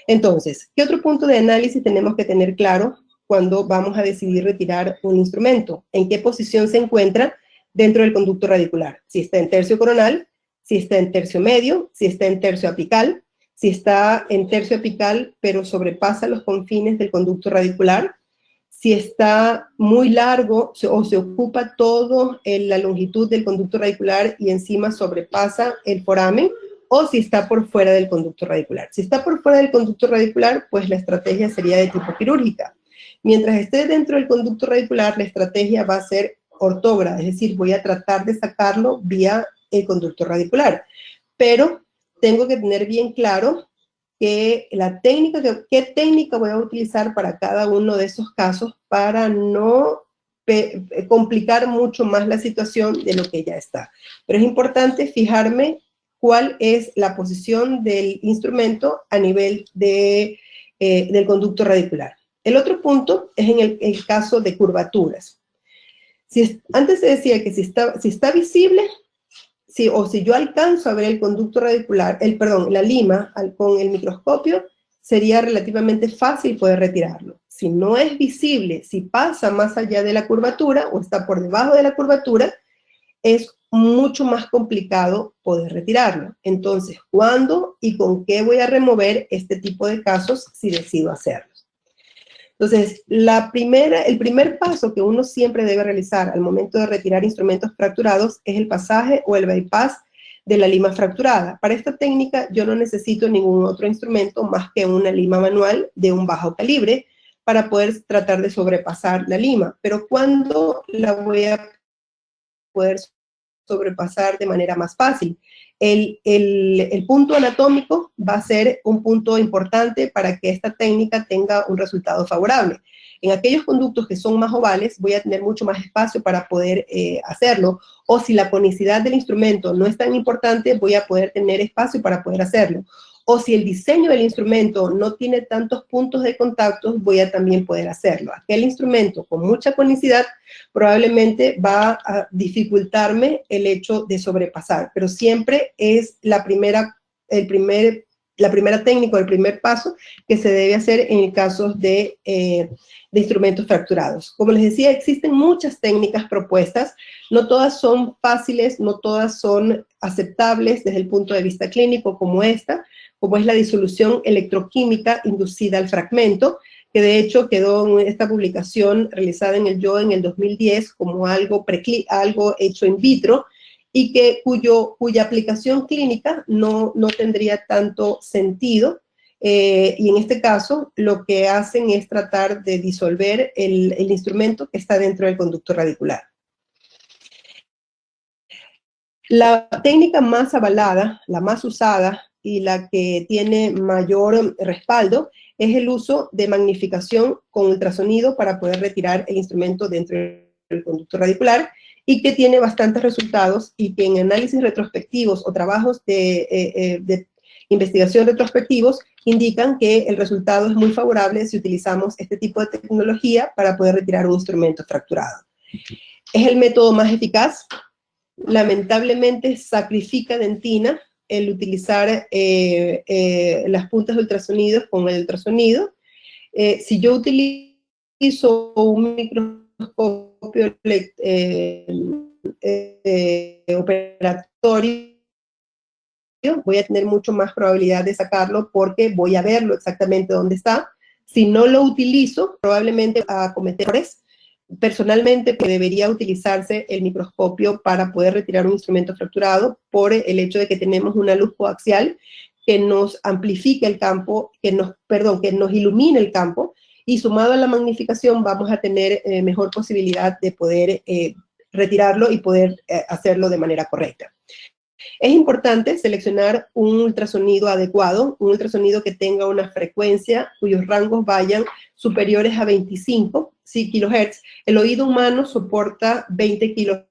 entonces, ¿qué otro punto de análisis tenemos que tener claro cuando vamos a decidir retirar un instrumento? ¿En qué posición se encuentra dentro del conducto radicular? Si está en tercio coronal, si está en tercio medio, si está en tercio apical, si está en tercio apical pero sobrepasa los confines del conducto radicular, si está muy largo o se ocupa toda la longitud del conducto radicular y encima sobrepasa el foramen, o si está por fuera del conducto radicular. Si está por fuera del conducto radicular, pues la estrategia sería de tipo quirúrgica. Mientras esté dentro del conducto radicular, la estrategia va a ser ortógrada, es decir, voy a tratar de sacarlo vía el conducto radicular. Pero tengo que tener bien claro que qué técnica voy a utilizar para cada uno de esos casos para no complicar mucho más la situación de lo que ya está. Pero es importante fijarme cuál es la posición del instrumento a nivel del conducto radicular. El otro punto es en el caso de curvaturas. Antes se decía que si está visible, o si yo alcanzo a ver el conducto radicular, la lima con el microscopio, sería relativamente fácil poder retirarlo. Si no es visible, si pasa más allá de la curvatura o está por debajo de la curvatura, es mucho más complicado poder retirarlo. Entonces, ¿cuándo y con qué voy a remover este tipo de casos si decido hacerlo? Entonces, el primer paso que uno siempre debe realizar al momento de retirar instrumentos fracturados es el pasaje o el bypass de la lima fracturada. Para esta técnica yo no necesito ningún otro instrumento más que una lima manual de un bajo calibre para poder tratar de sobrepasar la lima. Pero ¿cuándo la voy a poder sobrepasar de manera más fácil? El punto anatómico va a ser un punto importante para que esta técnica tenga un resultado favorable. En aquellos conductos que son más ovales, voy a tener mucho más espacio para poder hacerlo, o si la conicidad del instrumento no es tan importante, voy a poder tener espacio para poder hacerlo. O si el diseño del instrumento no tiene tantos puntos de contacto, voy a también poder hacerlo. Aquel instrumento con mucha conicidad probablemente va a dificultarme el hecho de sobrepasar, pero siempre es la primera técnica, el primer paso que se debe hacer en casos de instrumentos fracturados. Como les decía, existen muchas técnicas propuestas, no todas son fáciles, no todas son aceptables desde el punto de vista clínico como esta, como es la disolución electroquímica inducida al fragmento, que de hecho quedó en esta publicación realizada en el JOE en el 2010 como algo hecho in vitro, y cuya aplicación clínica no tendría tanto sentido, y en este caso lo que hacen es tratar de disolver el instrumento que está dentro del conducto radicular. La técnica más avalada, la más usada y la que tiene mayor respaldo es el uso de magnificación con ultrasonido para poder retirar el instrumento dentro del conducto radicular, y que tiene bastantes resultados, y que en análisis retrospectivos o trabajos de investigación retrospectivos indican que el resultado es muy favorable si utilizamos este tipo de tecnología para poder retirar un instrumento fracturado. Es el método más eficaz. Lamentablemente sacrifica dentina el utilizar las puntas de ultrasonido con el ultrasonido. Si yo utilizo un microscopio operatorio, voy a tener mucho más probabilidad de sacarlo porque voy a verlo exactamente dónde está. Si no lo utilizo, probablemente a cometer errores. Personalmente, pues, debería utilizarse el microscopio para poder retirar un instrumento fracturado por el hecho de que tenemos una luz coaxial que nos amplifica el campo, que nos ilumina el campo, y sumado a la magnificación vamos a tener mejor posibilidad de poder retirarlo y poder hacerlo de manera correcta. Es importante seleccionar un ultrasonido adecuado, un ultrasonido que tenga una frecuencia cuyos rangos vayan superiores a 25 kHz. El oído humano soporta 20 kHz,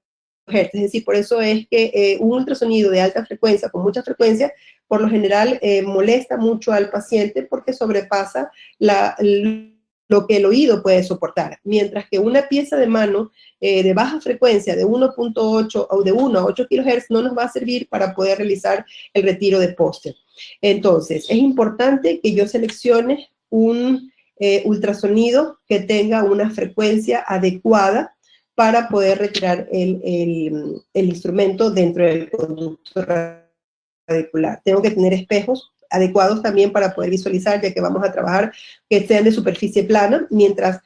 es decir, por eso es que un ultrasonido de alta frecuencia, con mucha frecuencia, por lo general molesta mucho al paciente porque sobrepasa lo que el oído puede soportar, mientras que una pieza de mano de baja frecuencia de 1.8 o de 1 a 8 kHz no nos va a servir para poder realizar el retiro de póster. Entonces, es importante que yo seleccione un ultrasonido que tenga una frecuencia adecuada para poder retirar el instrumento dentro del conducto radicular. Tengo que tener espejos adecuados también para poder visualizar, ya que vamos a trabajar que sean de superficie plana, mientras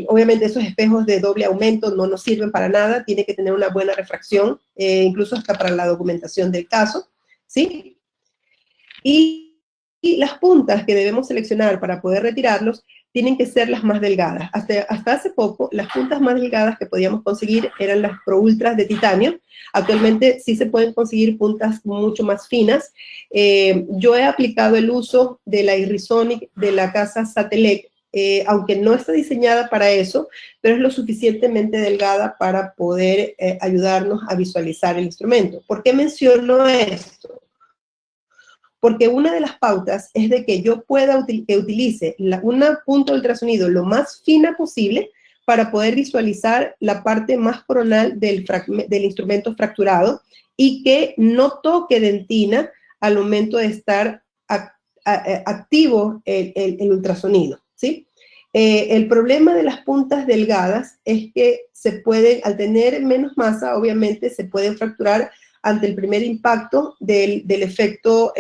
obviamente esos espejos de doble aumento no nos sirven para nada, tiene que tener una buena refracción, incluso hasta para la documentación del caso, ¿sí? Y las puntas que debemos seleccionar para poder retirarlos tienen que ser las más delgadas. Hasta hace poco, las puntas más delgadas que podíamos conseguir eran las Pro Ultras de titanio. Actualmente sí se pueden conseguir puntas mucho más finas. Yo he aplicado el uso de la Irrisonic de la casa Satelec, aunque no está diseñada para eso, pero es lo suficientemente delgada para poder ayudarnos a visualizar el instrumento. ¿Por qué menciono esto? Porque una de las pautas es de que yo utilice una punta de ultrasonido lo más fina posible para poder visualizar la parte más coronal del instrumento fracturado y que no toque dentina al momento de estar activo el ultrasonido, ¿sí? El problema de las puntas delgadas es que al tener menos masa, obviamente se pueden fracturar ante el primer impacto del efecto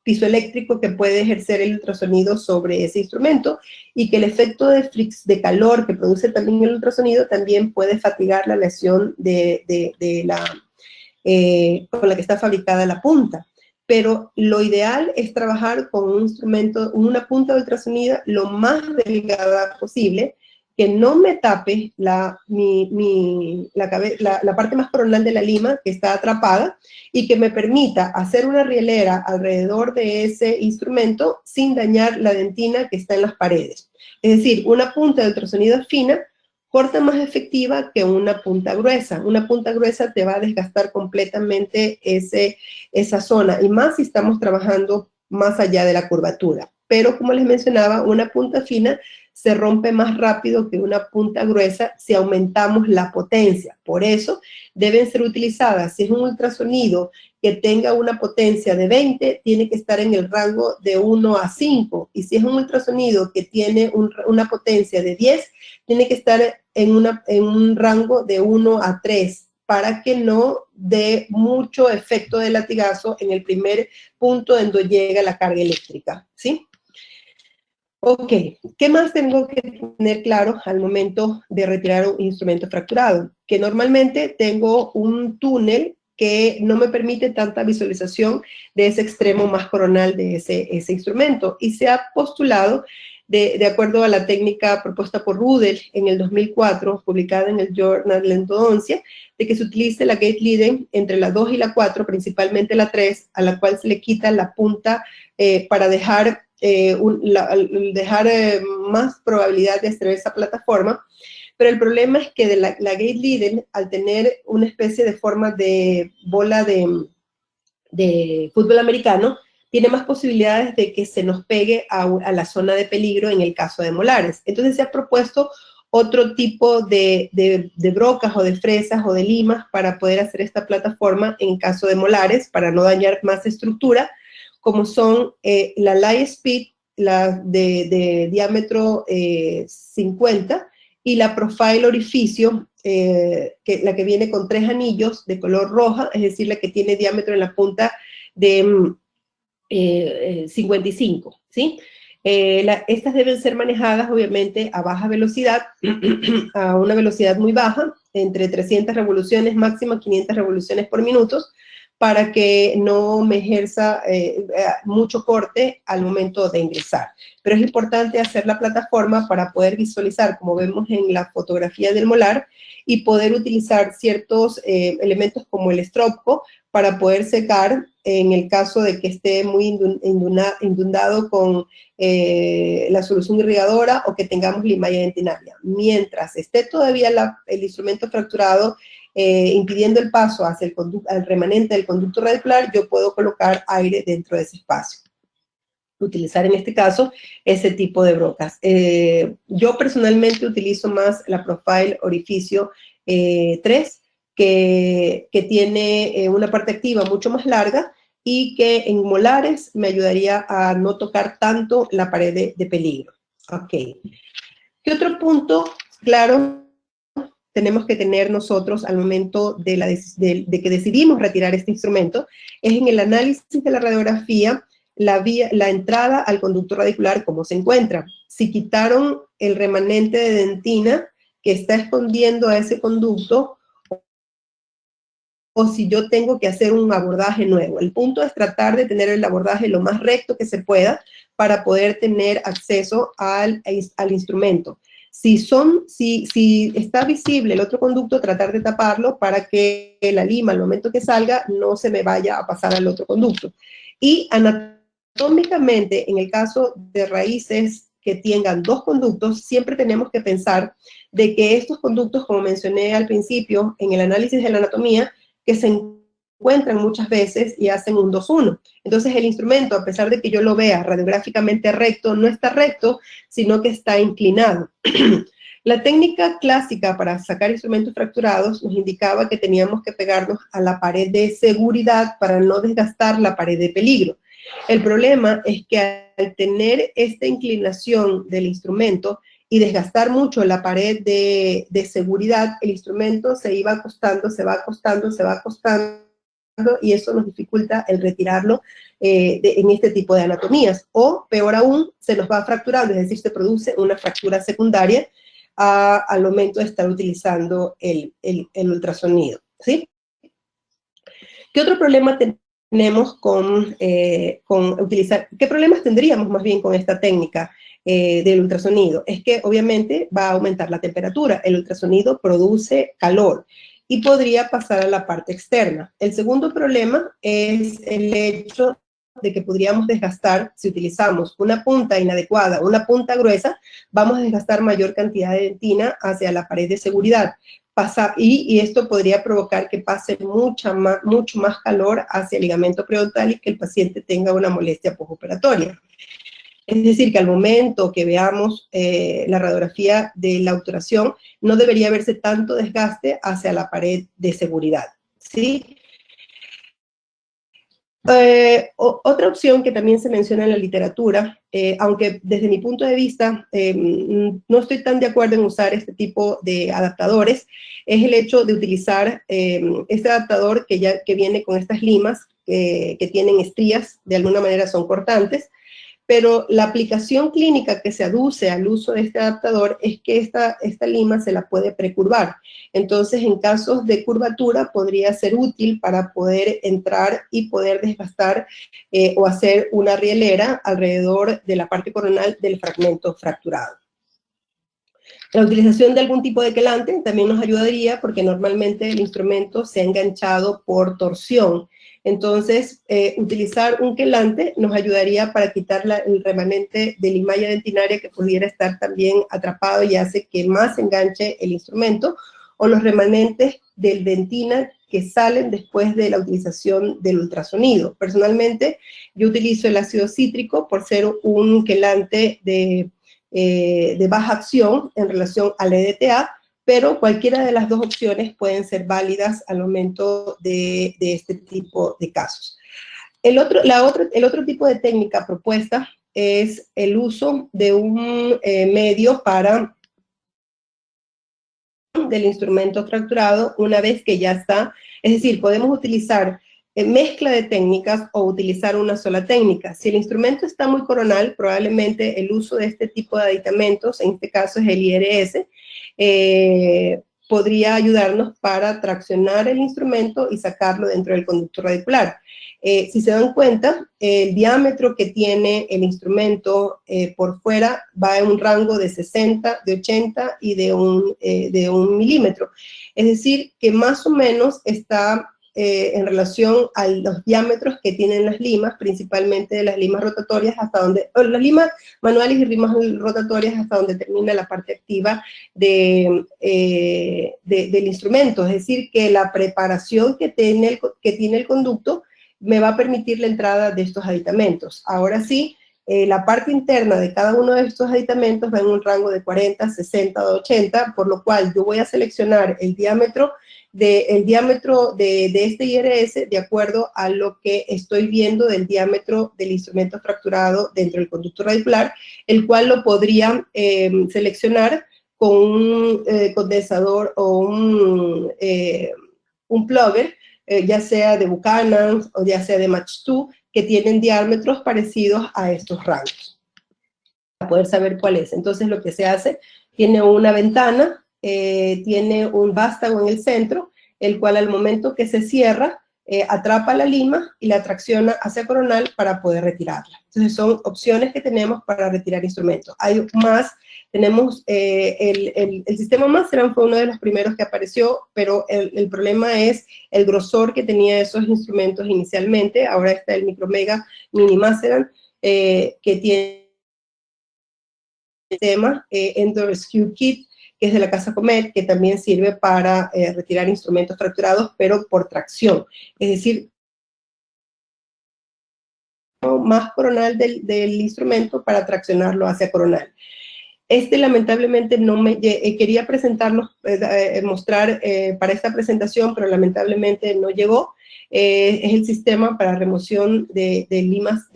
pisoeléctrico que puede ejercer el ultrasonido sobre ese instrumento, y que el efecto de calor que produce también el ultrasonido también puede fatigar la lesión con la que está fabricada la punta. Pero lo ideal es trabajar con un instrumento, una punta de ultrasonido lo más delgada posible, que no me tape la parte más coronal de la lima que está atrapada, y que me permita hacer una rielera alrededor de ese instrumento sin dañar la dentina que está en las paredes. Es decir, una punta de ultrasonido fina corta más efectiva que una punta gruesa. Una punta gruesa te va a desgastar completamente esa zona, y más si estamos trabajando más allá de la curvatura. Pero como les mencionaba, una punta fina se rompe más rápido que una punta gruesa si aumentamos la potencia. Por eso deben ser utilizadas. Si es un ultrasonido que tenga una potencia de 20, tiene que estar en el rango de 1 a 5. Y si es un ultrasonido que tiene una potencia de 10, tiene que estar en un rango de 1 a 3, para que no dé mucho efecto de latigazo en el primer punto donde llega la carga eléctrica, ¿sí? Ok, ¿qué más tengo que tener claro al momento de retirar un instrumento fracturado? Que normalmente tengo un túnel que no me permite tanta visualización de ese extremo más coronal de ese instrumento, y se ha postulado, de acuerdo a la técnica propuesta por Rudel en el 2004, publicada en el Journal de Endodoncia, de que se utilice la gate leading entre la 2 y la 4, principalmente la 3, a la cual se le quita la punta para dejar más probabilidad de extraer esa plataforma. Pero el problema es que de la gate leading, al tener una especie de forma de bola de fútbol americano, tiene más posibilidades de que se nos pegue a la zona de peligro en el caso de molares. Entonces se ha propuesto otro tipo de brocas o de fresas o de limas para poder hacer esta plataforma en caso de molares, para no dañar más estructura, como son la Light Speed, la de diámetro 50, y la Profile Orificio, la que viene con 3 anillos de color roja, es decir, la que tiene diámetro en la punta de 55, ¿sí? Estas deben ser manejadas, obviamente, a baja velocidad, a una velocidad muy baja, entre 300 revoluciones, máximo 500 revoluciones por minuto, para que no me ejerza mucho corte al momento de ingresar. Pero es importante hacer la plataforma para poder visualizar, como vemos en la fotografía del molar, y poder utilizar ciertos elementos como el estrópico para poder secar en el caso de que esté muy inundado con la solución irrigadora o que tengamos limalla dentinaria. Mientras esté todavía el instrumento fracturado, impidiendo el paso hacia el remanente del conducto radicular, yo puedo colocar aire dentro de ese espacio. Utilizar en este caso ese tipo de brocas. Yo personalmente utilizo más la Profile Orificio 3, que tiene una parte activa mucho más larga y que en molares me ayudaría a no tocar tanto la pared de peligro. Ok. ¿Qué otro punto, claro, tenemos que tener nosotros al momento de que decidimos retirar este instrumento? Es en el análisis de la radiografía, la entrada al conducto radicular, cómo se encuentra. Si quitaron el remanente de dentina que está escondiendo a ese conducto, o si yo tengo que hacer un abordaje nuevo. El punto es tratar de tener el abordaje lo más recto que se pueda para poder tener acceso al instrumento. Si está visible el otro conducto, tratar de taparlo para que la lima, al momento que salga, no se me vaya a pasar al otro conducto. Y anatómicamente, en el caso de raíces que tengan 2 conductos, siempre tenemos que pensar de que estos conductos, como mencioné al principio, en el análisis de la anatomía, que se encuentran muchas veces y hacen un 2-1. Entonces el instrumento, a pesar de que yo lo vea radiográficamente recto, no está recto, sino que está inclinado. La técnica clásica para sacar instrumentos fracturados nos indicaba que teníamos que pegarnos a la pared de seguridad para no desgastar la pared de peligro. El problema es que al tener esta inclinación del instrumento y desgastar mucho la pared de seguridad, el instrumento se iba acostando, se va acostando, se va acostando, y eso nos dificulta el retirarlo en este tipo de anatomías. O, peor aún, se nos va fracturando, es decir, se produce una fractura secundaria al momento de estar utilizando el ultrasonido, ¿sí? ¿Qué otro problema tenemos con utilizar, qué problemas tendríamos más bien con esta técnica del ultrasonido? Es que obviamente va a aumentar la temperatura, el ultrasonido produce calor y podría pasar a la parte externa. El segundo problema es el hecho de que podríamos desgastar, si utilizamos una punta inadecuada, una punta gruesa, vamos a desgastar mayor cantidad de dentina hacia la pared de seguridad. Y esto podría provocar que pase mucho más calor hacia el ligamento periodontal y que el paciente tenga una molestia postoperatoria. Es decir, que al momento que veamos la radiografía de la obturación, no debería verse tanto desgaste hacia la pared de seguridad, ¿sí? Otra opción que también se menciona en la literatura, aunque desde mi punto de vista no estoy tan de acuerdo en usar este tipo de adaptadores, es el hecho de utilizar este adaptador que viene con estas limas que tienen estrías, de alguna manera son cortantes, pero la aplicación clínica que se aduce al uso de este adaptador es que esta lima se la puede precurvar. Entonces, en casos de curvatura, podría ser útil para poder entrar y poder desgastar o hacer una rielera alrededor de la parte coronal del fragmento fracturado. La utilización de algún tipo de quelante también nos ayudaría porque normalmente el instrumento se ha enganchado por torsión. Entonces, utilizar un quelante nos ayudaría para quitar el remanente de limalla dentinaria que pudiera estar también atrapado y hace que más enganche el instrumento, o los remanentes del dentina que salen después de la utilización del ultrasonido. Personalmente, yo utilizo el ácido cítrico por ser un quelante de baja acción en relación al EDTA, pero cualquiera de las dos opciones pueden ser válidas al momento de este tipo de casos. El otro tipo de técnica propuesta es el uso de un medio para del instrumento fracturado una vez que ya está. Es decir, podemos utilizar mezcla de técnicas o utilizar una sola técnica. Si el instrumento está muy coronal, probablemente el uso de este tipo de aditamentos, en este caso es el IRS, podría ayudarnos para traccionar el instrumento y sacarlo dentro del conducto radicular. Si se dan cuenta, el diámetro que tiene el instrumento por fuera va en un rango de 60, de 80 y de un milímetro. Es decir, que más o menos está en relación a los diámetros que tienen las limas, principalmente de las limas rotatorias hasta donde, o las limas manuales y limas rotatorias hasta donde termina la parte activa del instrumento. Es decir, que la preparación que tiene el conducto me va a permitir la entrada de estos aditamentos. Ahora sí, la parte interna de cada uno de estos aditamentos va en un rango de 40, 60 o 80, por lo cual yo voy a seleccionar el diámetro de este IRS de acuerdo a lo que estoy viendo del diámetro del instrumento fracturado dentro del conducto radicular, el cual lo podría seleccionar con un condensador o un plugger, ya sea de Buchanan o ya sea de Match2, que tienen diámetros parecidos a estos rangos, para poder saber cuál es. Entonces lo que se hace, tiene una ventana, tiene un vástago en el centro, el cual al momento que se cierra, atrapa la lima y la tracciona hacia coronal para poder retirarla. Entonces son opciones que tenemos para retirar instrumentos. Hay más, tenemos el sistema Masteran fue uno de los primeros que apareció, pero el problema es el grosor que tenía esos instrumentos inicialmente. Ahora está el Micromega Mini Masteran, que tiene el sistema Endo Rescue Kit, que es de la casa Comet, que también sirve para retirar instrumentos fracturados, pero por tracción. Es decir, más coronal del instrumento para traccionarlo hacia coronal. Lamentablemente no me quería presentarlos, mostrar para esta presentación, pero lamentablemente no llegó. Es el sistema para remoción de limas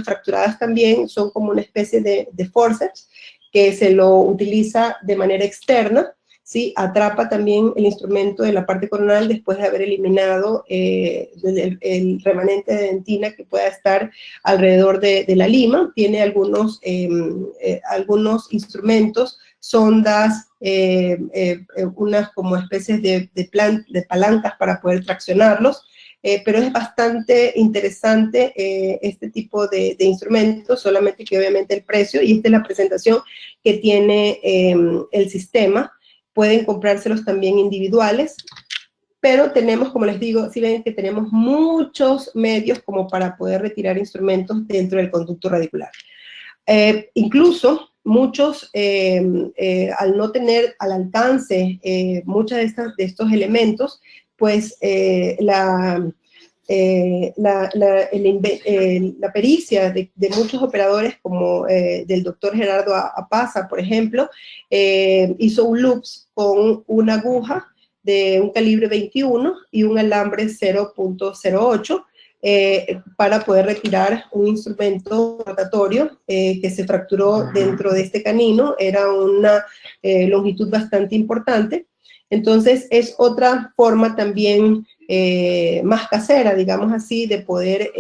fracturadas también. Son como una especie de forceps que se lo utiliza de manera externa, ¿sí? Atrapa también el instrumento de la parte coronal después de haber eliminado el remanente de dentina que pueda estar alrededor de la lima. Tiene algunos instrumentos, sondas, unas como especies de palancas para poder traccionarlos. Pero es bastante interesante este tipo de instrumentos, solamente que obviamente el precio, y esta es la presentación que tiene el sistema. Pueden comprárselos también individuales, pero tenemos, como les digo, si ven que tenemos muchos medios como para poder retirar instrumentos dentro del conducto radicular. Incluso muchos, al no tener al alcance muchos de estos elementos, pues la pericia de muchos operadores, como del doctor Gerardo Apaza, por ejemplo, hizo un loops con una aguja de un calibre 21 y un alambre 0.08 para poder retirar un instrumento rotatorio que se fracturó dentro de este canino. Era una longitud bastante importante. Entonces es otra forma también más casera, digamos así, de poder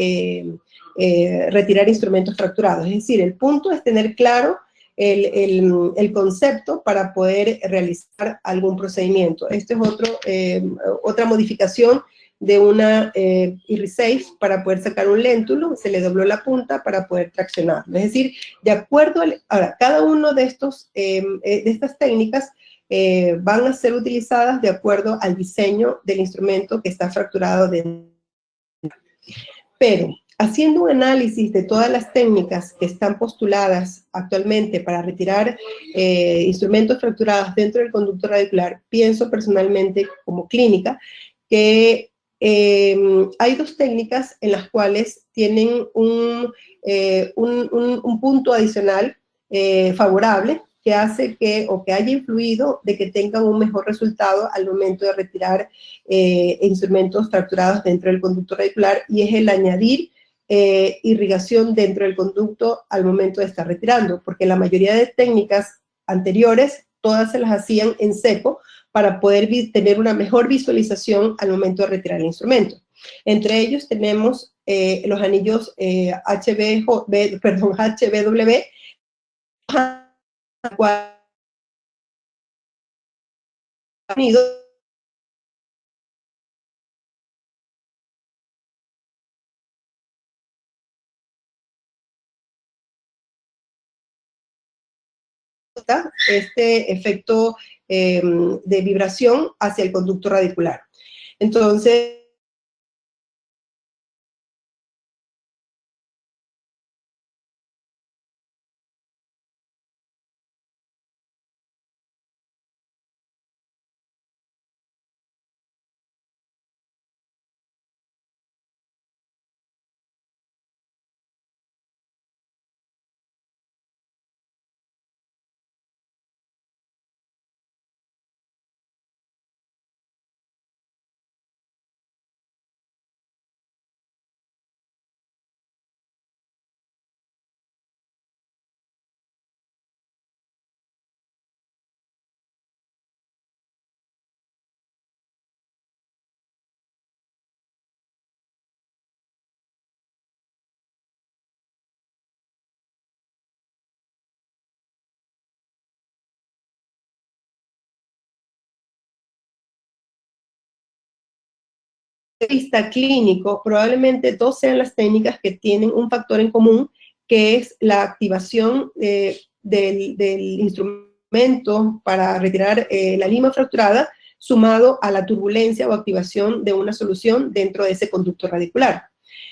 retirar instrumentos fracturados. Es decir, el punto es tener claro el concepto para poder realizar algún procedimiento. Este es otra modificación de una IRISAFE para poder sacar un léntulo. Se le dobló la punta para poder traccionarlo. Es decir, de acuerdo ahora, cada uno de estas técnicas van a ser utilizadas de acuerdo al diseño del instrumento que está fracturado dentro. Pero, haciendo un análisis de todas las técnicas que están postuladas actualmente para retirar instrumentos fracturados dentro del conducto radicular, pienso personalmente como clínica que hay dos técnicas en las cuales tienen un punto adicional favorable, que hace que haya influido de que tengan un mejor resultado al momento de retirar instrumentos fracturados dentro del conducto radicular, y es el añadir irrigación dentro del conducto al momento de estar retirando, porque la mayoría de técnicas anteriores todas se las hacían en seco para poder tener una mejor visualización al momento de retirar el instrumento. Entre ellos tenemos los anillos HBW, este efecto de vibración hacia el conducto radicular. Entonces, vista clínico, probablemente dos sean las técnicas que tienen un factor en común, que es la activación del instrumento para retirar la lima fracturada, sumado a la turbulencia o activación de una solución dentro de ese conducto radicular.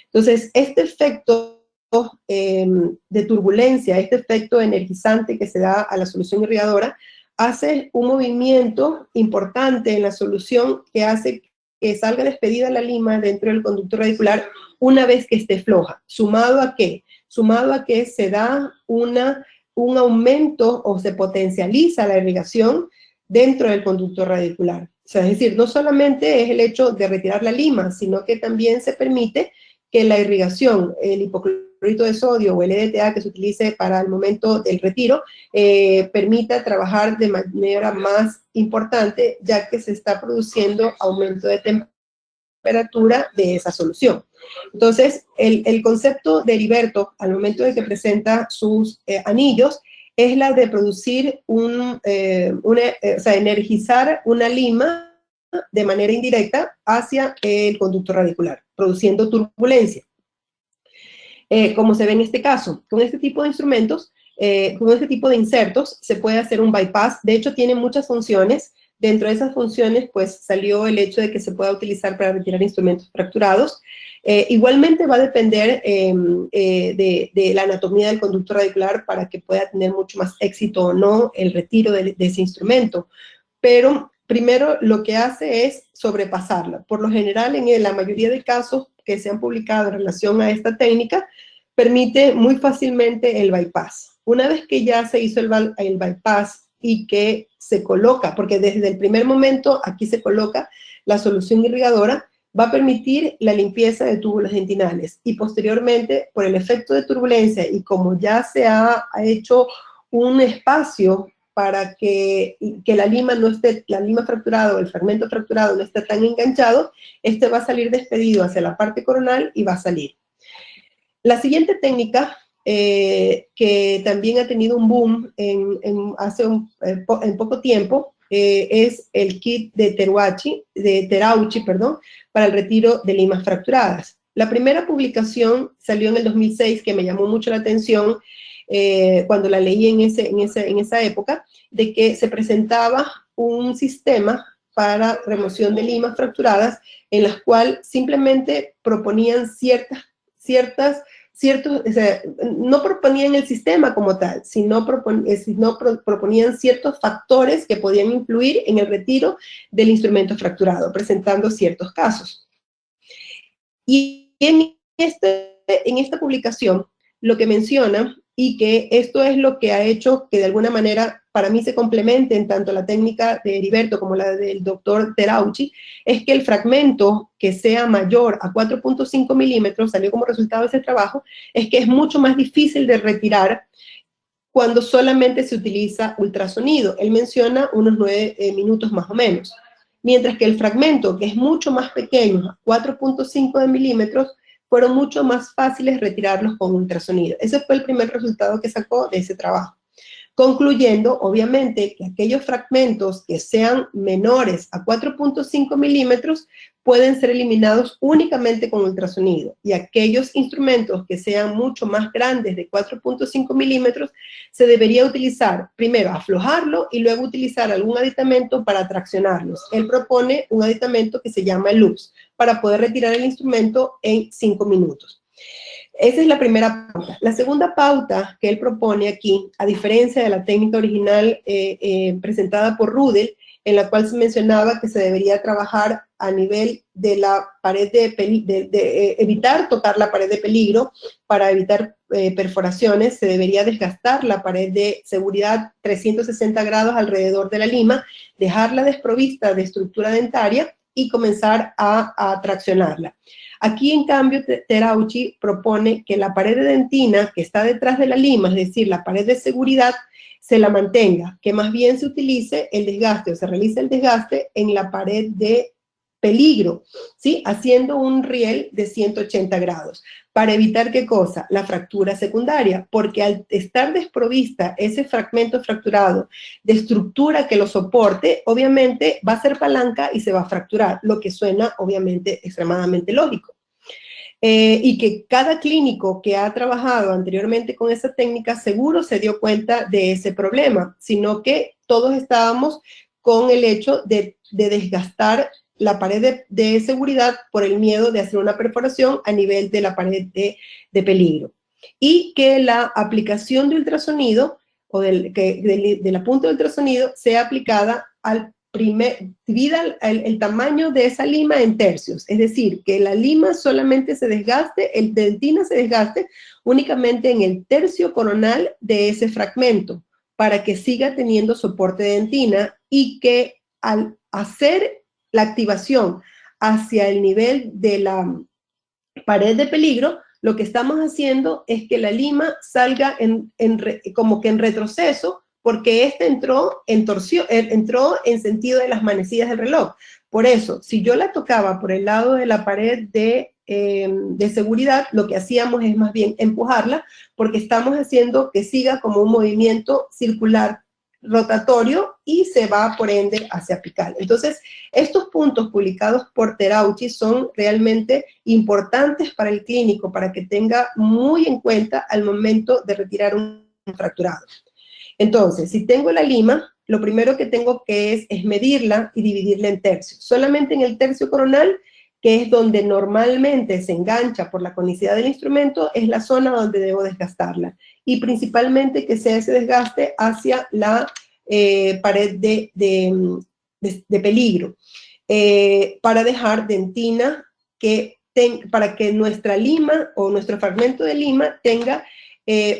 Entonces, este efecto de turbulencia, este efecto energizante que se da a la solución irrigadora, hace un movimiento importante en la solución que hace que salga despedida la lima dentro del conducto radicular una vez que esté floja. ¿Sumado a qué? Sumado a que se da un aumento o se potencializa la irrigación dentro del conducto radicular. O sea, es decir, no solamente es el hecho de retirar la lima, sino que también se permite que la irrigación, el hipoclorito de sodio o el EDTA que se utilice para el momento del retiro, permita trabajar de manera más importante, ya que se está produciendo aumento de temperatura de esa solución. Entonces, el concepto de Heriberto, al momento de que presenta sus anillos, es la de producir o sea, energizar una lima de manera indirecta hacia el conducto radicular, produciendo turbulencia. Como se ve en este caso, con este tipo de instrumentos, con este tipo de insertos, se puede hacer un bypass. De hecho, tiene muchas funciones. Dentro de esas funciones, pues, salió el hecho de que se pueda utilizar para retirar instrumentos fracturados. Igualmente va a depender de la anatomía del conducto radicular para que pueda tener mucho más éxito o no el retiro de ese instrumento. Pero primero lo que hace es sobrepasarla. Por lo general, en la mayoría de casos que se han publicado en relación a esta técnica, permite muy fácilmente el bypass. Una vez que ya se hizo el bypass y que se coloca, porque desde el primer momento aquí se coloca la solución irrigadora, va a permitir la limpieza de túbulos dentinales y posteriormente, por el efecto de turbulencia y como ya se ha hecho un espacio para que la lima no esté, la lima fracturada o el fragmento fracturado no esté tan enganchado, este va a salir despedido hacia la parte coronal y va a salir. La siguiente técnica, que también ha tenido un boom en poco tiempo, es el kit de Terauchi, para el retiro de limas fracturadas. La primera publicación salió en el 2006, que me llamó mucho la atención cuando la leí en esa época, de que se presentaba un sistema para remoción de limas fracturadas en las cuales simplemente proponían o sea, no proponían el sistema como tal, sino proponían ciertos factores que podían influir en el retiro del instrumento fracturado, presentando ciertos casos. Y en esta publicación, lo que menciona, y que esto es lo que ha hecho que de alguna manera para mí se complementen tanto la técnica de Heriberto como la del doctor Terauchi, es que el fragmento que sea mayor a 4.5 milímetros, salió como resultado de ese trabajo, es que es mucho más difícil de retirar cuando solamente se utiliza ultrasonido. Él menciona unos 9 minutos más o menos. Mientras que el fragmento, que es mucho más pequeño, 4.5 de milímetros, fueron mucho más fáciles retirarlos con ultrasonido. Ese fue el primer resultado que sacó de ese trabajo. Concluyendo, obviamente, que aquellos fragmentos que sean menores a 4.5 milímetros pueden ser eliminados únicamente con ultrasonido, y aquellos instrumentos que sean mucho más grandes de 4.5 milímetros se debería utilizar, primero aflojarlo y luego utilizar algún aditamento para traccionarlos. Él propone un aditamento que se llama LUPS para poder retirar el instrumento en 5 minutos. Esa es la primera pauta. La segunda pauta que él propone aquí, a diferencia de la técnica original presentada por Rudel, en la cual se mencionaba que se debería trabajar a nivel de la pared de evitar tocar la pared de peligro para evitar perforaciones, se debería desgastar la pared de seguridad 360 grados alrededor de la lima, dejarla desprovista de estructura dentaria y comenzar a traccionarla. Aquí, en cambio, Terauchi propone que la pared de dentina que está detrás de la lima, es decir, la pared de seguridad, se la mantenga, que más bien se utilice el desgaste o se realice el desgaste en la pared de peligro, ¿sí? Haciendo un riel de 180 grados. ¿Para evitar qué cosa? La fractura secundaria, porque al estar desprovista ese fragmento fracturado de estructura que lo soporte, obviamente va a ser palanca y se va a fracturar, lo que suena obviamente extremadamente lógico. Y que cada clínico que ha trabajado anteriormente con esa técnica seguro se dio cuenta de ese problema, sino que todos estábamos con el hecho de desgastar la pared de seguridad por el miedo de hacer una perforación a nivel de la pared de peligro. Y que la aplicación de ultrasonido o de la punta de ultrasonido sea aplicada al divida el tamaño de esa lima en tercios, es decir, que la lima solamente se desgaste, el dentina se desgaste únicamente en el tercio coronal de ese fragmento, para que siga teniendo soporte de dentina, y que al hacer la activación hacia el nivel de la pared de peligro, lo que estamos haciendo es que la lima salga como que en retroceso, porque este entró en sentido de las manecillas del reloj. Por eso, si yo la tocaba por el lado de la pared de seguridad, lo que hacíamos es más bien empujarla, porque estamos haciendo que siga como un movimiento circular rotatorio y se va por ende hacia apical. Entonces, estos puntos publicados por Terauchi son realmente importantes para el clínico, para que tenga muy en cuenta al momento de retirar un fracturado. Entonces, si tengo la lima, lo primero que tengo que es medirla y dividirla en tercios. Solamente en el tercio coronal, que es donde normalmente se engancha por la conicidad del instrumento, es la zona donde debo desgastarla. Y principalmente que sea ese desgaste hacia la pared de peligro, para dejar dentina para que nuestra lima o nuestro fragmento de lima tenga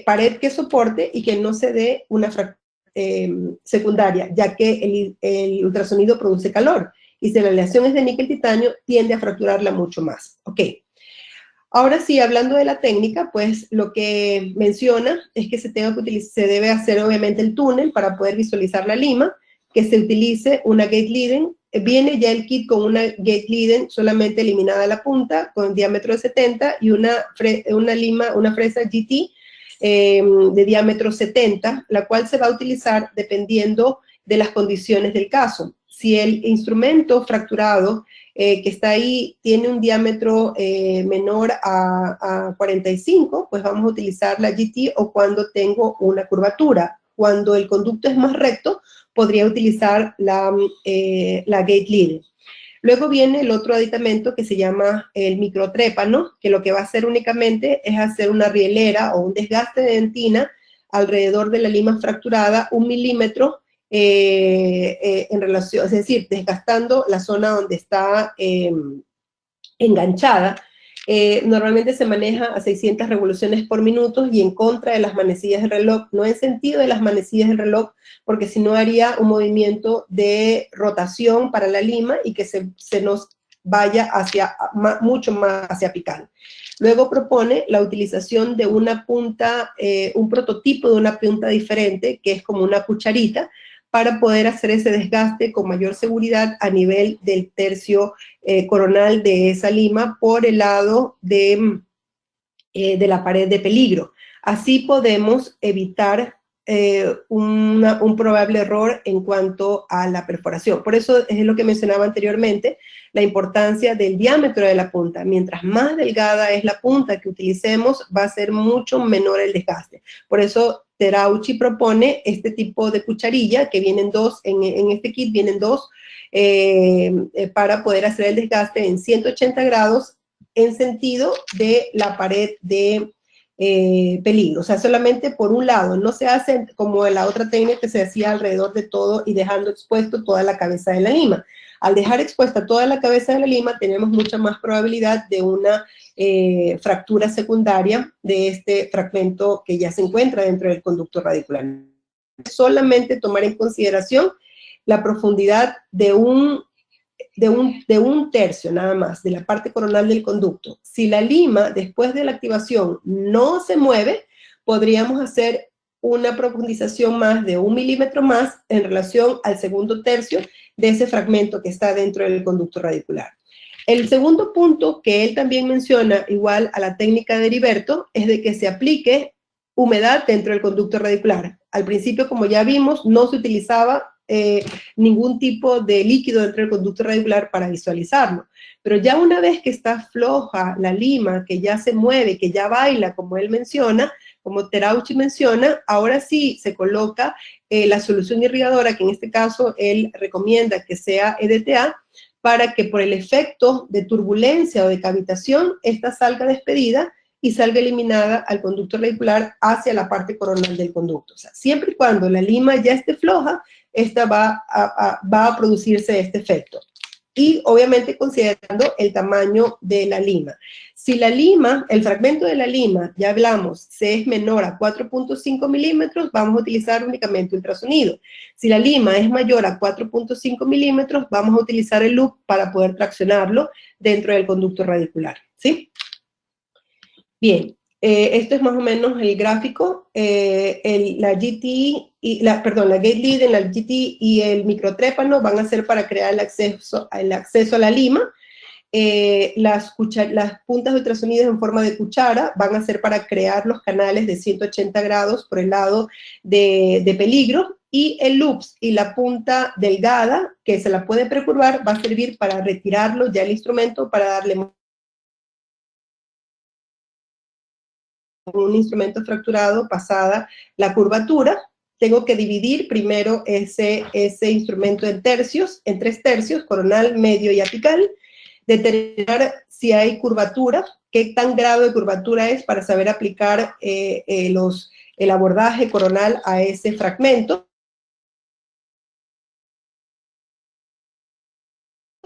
pared que soporte y que no se dé una secundaria, ya que el ultrasonido produce calor, y si la aleación es de níquel-titanio, tiende a fracturarla mucho más. Ok. Ahora sí, hablando de la técnica, pues lo que menciona es que se debe hacer obviamente el túnel para poder visualizar la lima, que se utilice una gate leaden. Viene ya el kit con una gate leaden solamente eliminada la punta, con diámetro de 70, y una fresa GT de diámetro 70, la cual se va a utilizar dependiendo de las condiciones del caso. Si el instrumento fracturado que está ahí tiene un diámetro menor a 45, pues vamos a utilizar la GT, o cuando tengo una curvatura. Cuando el conducto es más recto, podría utilizar la gate leader. Luego viene el otro aditamento que se llama el microtrépano, que lo que va a hacer únicamente es hacer una rielera o un desgaste de dentina alrededor de la lima fracturada 1 milímetro, en relación, es decir, desgastando la zona donde está enganchada. Normalmente se maneja a 600 revoluciones por minuto y en contra de las manecillas del reloj, no en sentido de las manecillas del reloj, porque si no haría un movimiento de rotación para la lima y que se nos vaya hacia, mucho más hacia apical. Luego propone la utilización de una punta, un prototipo de una punta diferente, que es como una cucharita, para poder hacer ese desgaste con mayor seguridad a nivel del tercio coronal de esa lima por el lado de la pared de peligro. Así podemos evitar un probable error en cuanto a la perforación. Por eso es lo que mencionaba anteriormente, la importancia del diámetro de la punta. Mientras más delgada es la punta que utilicemos, va a ser mucho menor el desgaste. Por eso Terauchi propone este tipo de cucharilla, que vienen dos, en este kit vienen dos, para poder hacer el desgaste en 180 grados en sentido de la pared de peligro, o sea, solamente por un lado, no se hace como la otra técnica que se hacía alrededor de todo y dejando expuesto toda la cabeza de la lima. Al dejar expuesta toda la cabeza de la lima, tenemos mucha más probabilidad de una fractura secundaria de este fragmento que ya se encuentra dentro del conducto radicular. Solamente tomar en consideración la profundidad de un tercio nada más, de la parte coronal del conducto. Si la lima, después de la activación, no se mueve, podríamos hacer una profundización más de 1 milímetro más en relación al segundo tercio de ese fragmento que está dentro del conducto radicular. El segundo punto que él también menciona, igual a la técnica de Heriberto, es de que se aplique humedad dentro del conducto radicular. Al principio, como ya vimos, no se utilizaba ningún tipo de líquido dentro del conducto radicular para visualizarlo. Pero ya una vez que está floja la lima, que ya se mueve, que ya baila, como él menciona, como Terauchi menciona, ahora sí se coloca la solución irrigadora, que en este caso él recomienda que sea EDTA, para que por el efecto de turbulencia o de cavitación, esta salga despedida y salga eliminada al conducto radicular hacia la parte coronal del conducto. O sea, siempre y cuando la lima ya esté floja, esta va a producirse este efecto. Y obviamente considerando el tamaño de la lima. Si la lima, el fragmento de la lima, ya hablamos, se es menor a 4.5 milímetros, vamos a utilizar únicamente ultrasonido. Si la lima es mayor a 4.5 milímetros, vamos a utilizar el loop para poder traccionarlo dentro del conducto radicular, ¿sí? Bien, esto es más o menos el gráfico. La GT, la gate lead en la GT y el microtrépano van a ser para crear el acceso a la lima. Las puntas de ultrasonidos en forma de cuchara van a ser para crear los canales de 180 grados por el lado de peligro, y el loops y la punta delgada, que se la puede precurvar, va a servir para retirarlo ya el instrumento, para darle un instrumento fracturado pasada la curvatura. Tengo que dividir primero ese instrumento en tercios, en 3 tercios, coronal, medio y apical, determinar si hay curvatura, qué tan grado de curvatura es para saber aplicar el abordaje coronal a ese fragmento.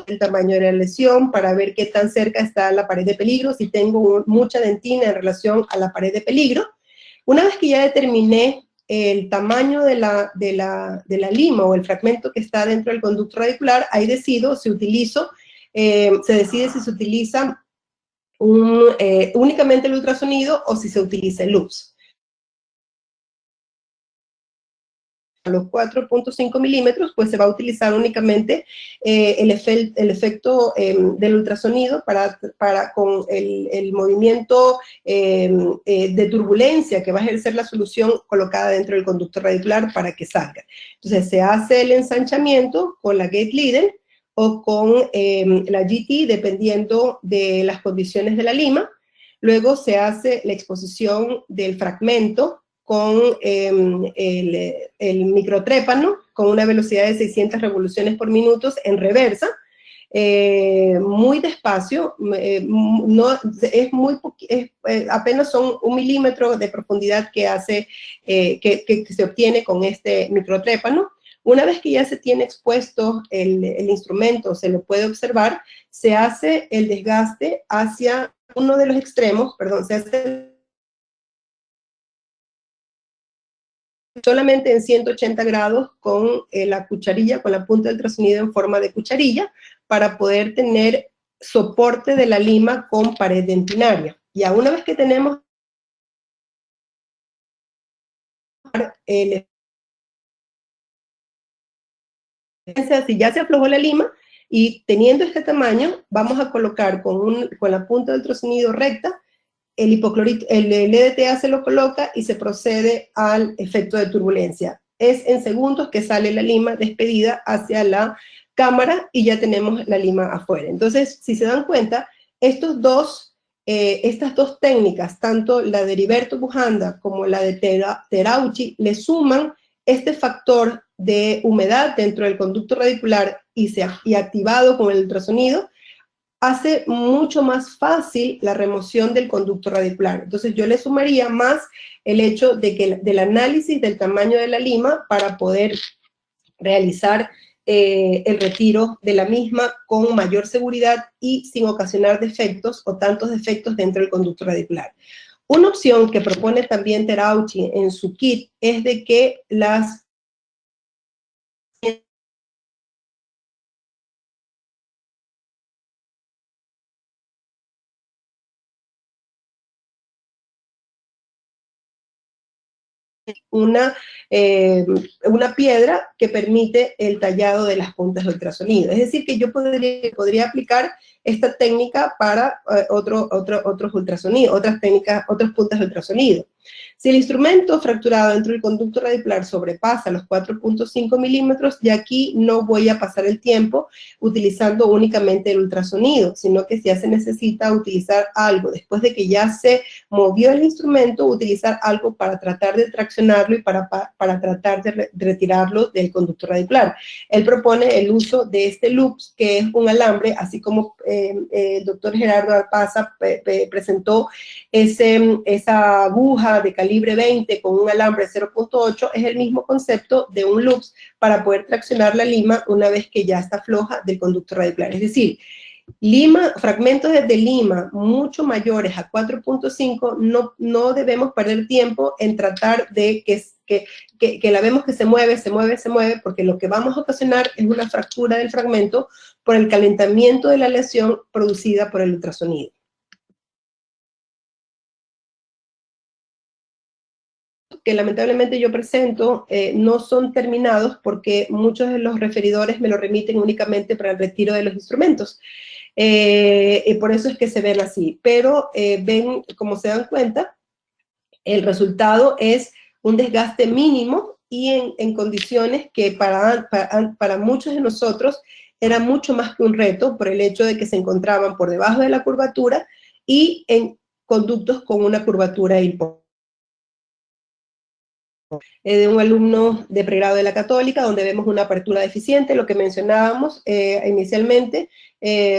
El tamaño de la lesión para ver qué tan cerca está la pared de peligro, si tengo mucha dentina en relación a la pared de peligro. Una vez que ya determiné el tamaño de la lima o el fragmento que está dentro del conducto radicular, ahí decido si utilizo, se decide si se utiliza únicamente el ultrasonido o si se utiliza el loops. A los 4.5 milímetros, pues se va a utilizar únicamente el efecto del ultrasonido con el movimiento de turbulencia que va a ejercer la solución colocada dentro del conducto radicular para que salga. Entonces se hace el ensanchamiento con la gate leader o con la GT, dependiendo de las condiciones de la lima. Luego se hace la exposición del fragmento con el microtrépano, con una velocidad de 600 revoluciones por minuto en reversa, muy despacio, apenas son 1 milímetro de profundidad que se obtiene con este microtrépano. Una vez que ya se tiene expuesto el instrumento, se lo puede observar, se hace el desgaste hacia uno de los extremos, perdón, se hace solamente en 180 grados con la cucharilla, con la punta del ultrasonido en forma de cucharilla, para poder tener soporte de la lima con pared dentinaria. Ya una vez que tenemos el si ya se aflojó la lima y teniendo este tamaño, vamos a colocar con la punta del ultrasonido recta el hipoclorito, el EDTA se lo coloca y se procede al efecto de turbulencia. Es en segundos que sale la lima despedida hacia la cámara y ya tenemos la lima afuera. Entonces, si se dan cuenta, estas dos técnicas, tanto la de Heriberto Bujanda como la de Terauchi, le suman este factor de humedad dentro del conducto radicular y activado con el ultrasonido, hace mucho más fácil la remoción del conducto radicular. Entonces yo le sumaría más el hecho de que del análisis del tamaño de la lima para poder realizar el retiro de la misma con mayor seguridad y sin ocasionar defectos o tantos defectos dentro del conducto radicular. Una opción que propone también Terauchi en su kit es de que las una, eh, una piedra que permite el tallado de las puntas de ultrasonido. Es decir, que yo podría aplicar esta técnica para otros ultrasonidos, otras técnicas, otras puntas de ultrasonido. Si el instrumento fracturado dentro del conducto radicular sobrepasa los 4.5 milímetros, de aquí no voy a pasar el tiempo utilizando únicamente el ultrasonido, sino que si ya se necesita utilizar algo, después de que ya se movió el instrumento, utilizar algo para tratar de traccionarlo y para tratar de retirarlo del conducto radicular. Él propone el uso de este loops, que es un alambre, así como el doctor Gerardo Arpaza presentó esa aguja de calibre 20 con un alambre 0.8, es el mismo concepto de un loops para poder traccionar la lima una vez que ya está floja del conducto radicular. Es decir, fragmentos de lima mucho mayores a 4.5, no debemos perder tiempo en tratar de que la vemos que se mueve, porque lo que vamos a ocasionar es una fractura del fragmento por el calentamiento de la lesión producida por el ultrasonido. Que lamentablemente yo presento no son terminados porque muchos de los referidores me lo remiten únicamente para el retiro de los instrumentos. Y por eso es que se ven así. Pero ven, como se dan cuenta, el resultado es un desgaste mínimo y en condiciones que para muchos de nosotros era mucho más que un reto por el hecho de que se encontraban por debajo de la curvatura y en conductos con una curvatura importante. De un alumno de pregrado de la Católica, donde vemos una apertura deficiente, lo que mencionábamos inicialmente,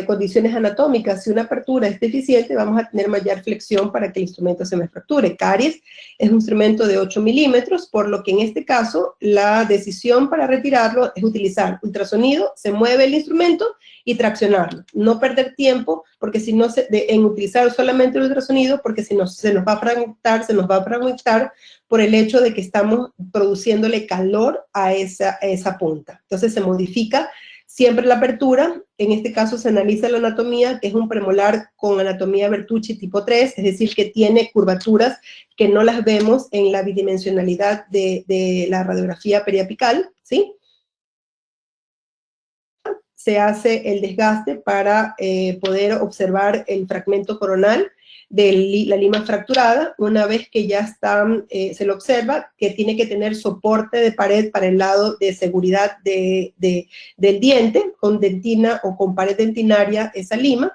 condiciones anatómicas. Si una apertura es deficiente, vamos a tener mayor flexión para que el instrumento se me fracture. Caries es un instrumento de 8 milímetros, por lo que en este caso la decisión para retirarlo es utilizar ultrasonido, se mueve el instrumento y traccionarlo. No perder tiempo, porque si no, en utilizar solamente el ultrasonido, porque si no se nos va a fragmentar por el hecho de que estamos produciéndole calor a esa punta. Entonces se modifica siempre la apertura, en este caso se analiza la anatomía, que es un premolar con anatomía Bertucci tipo 3, es decir, que tiene curvaturas que no las vemos en la bidimensionalidad de la radiografía periapical, ¿sí? Se hace el desgaste para poder observar el fragmento coronal de la lima fracturada. Una vez que ya está, se lo observa, que tiene que tener soporte de pared para el lado de seguridad del diente, con dentina o con pared dentinaria esa lima.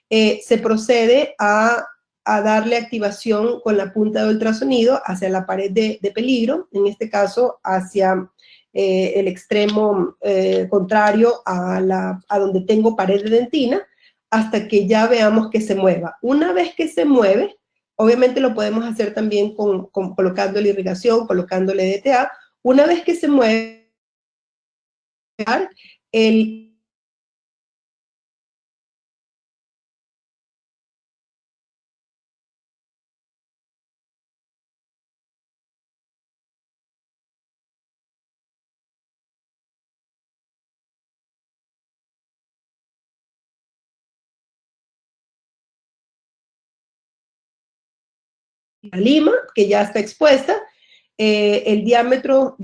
Se procede a darle activación con la punta de ultrasonido hacia la pared de peligro, en este caso hacia el extremo contrario a donde tengo pared de dentina, hasta que ya veamos que se mueva. Una vez que se mueve, obviamente lo podemos hacer también colocando la irrigación, colocándole DTA. Una vez que se mueve, el la lima, que ya está expuesta, el diámetro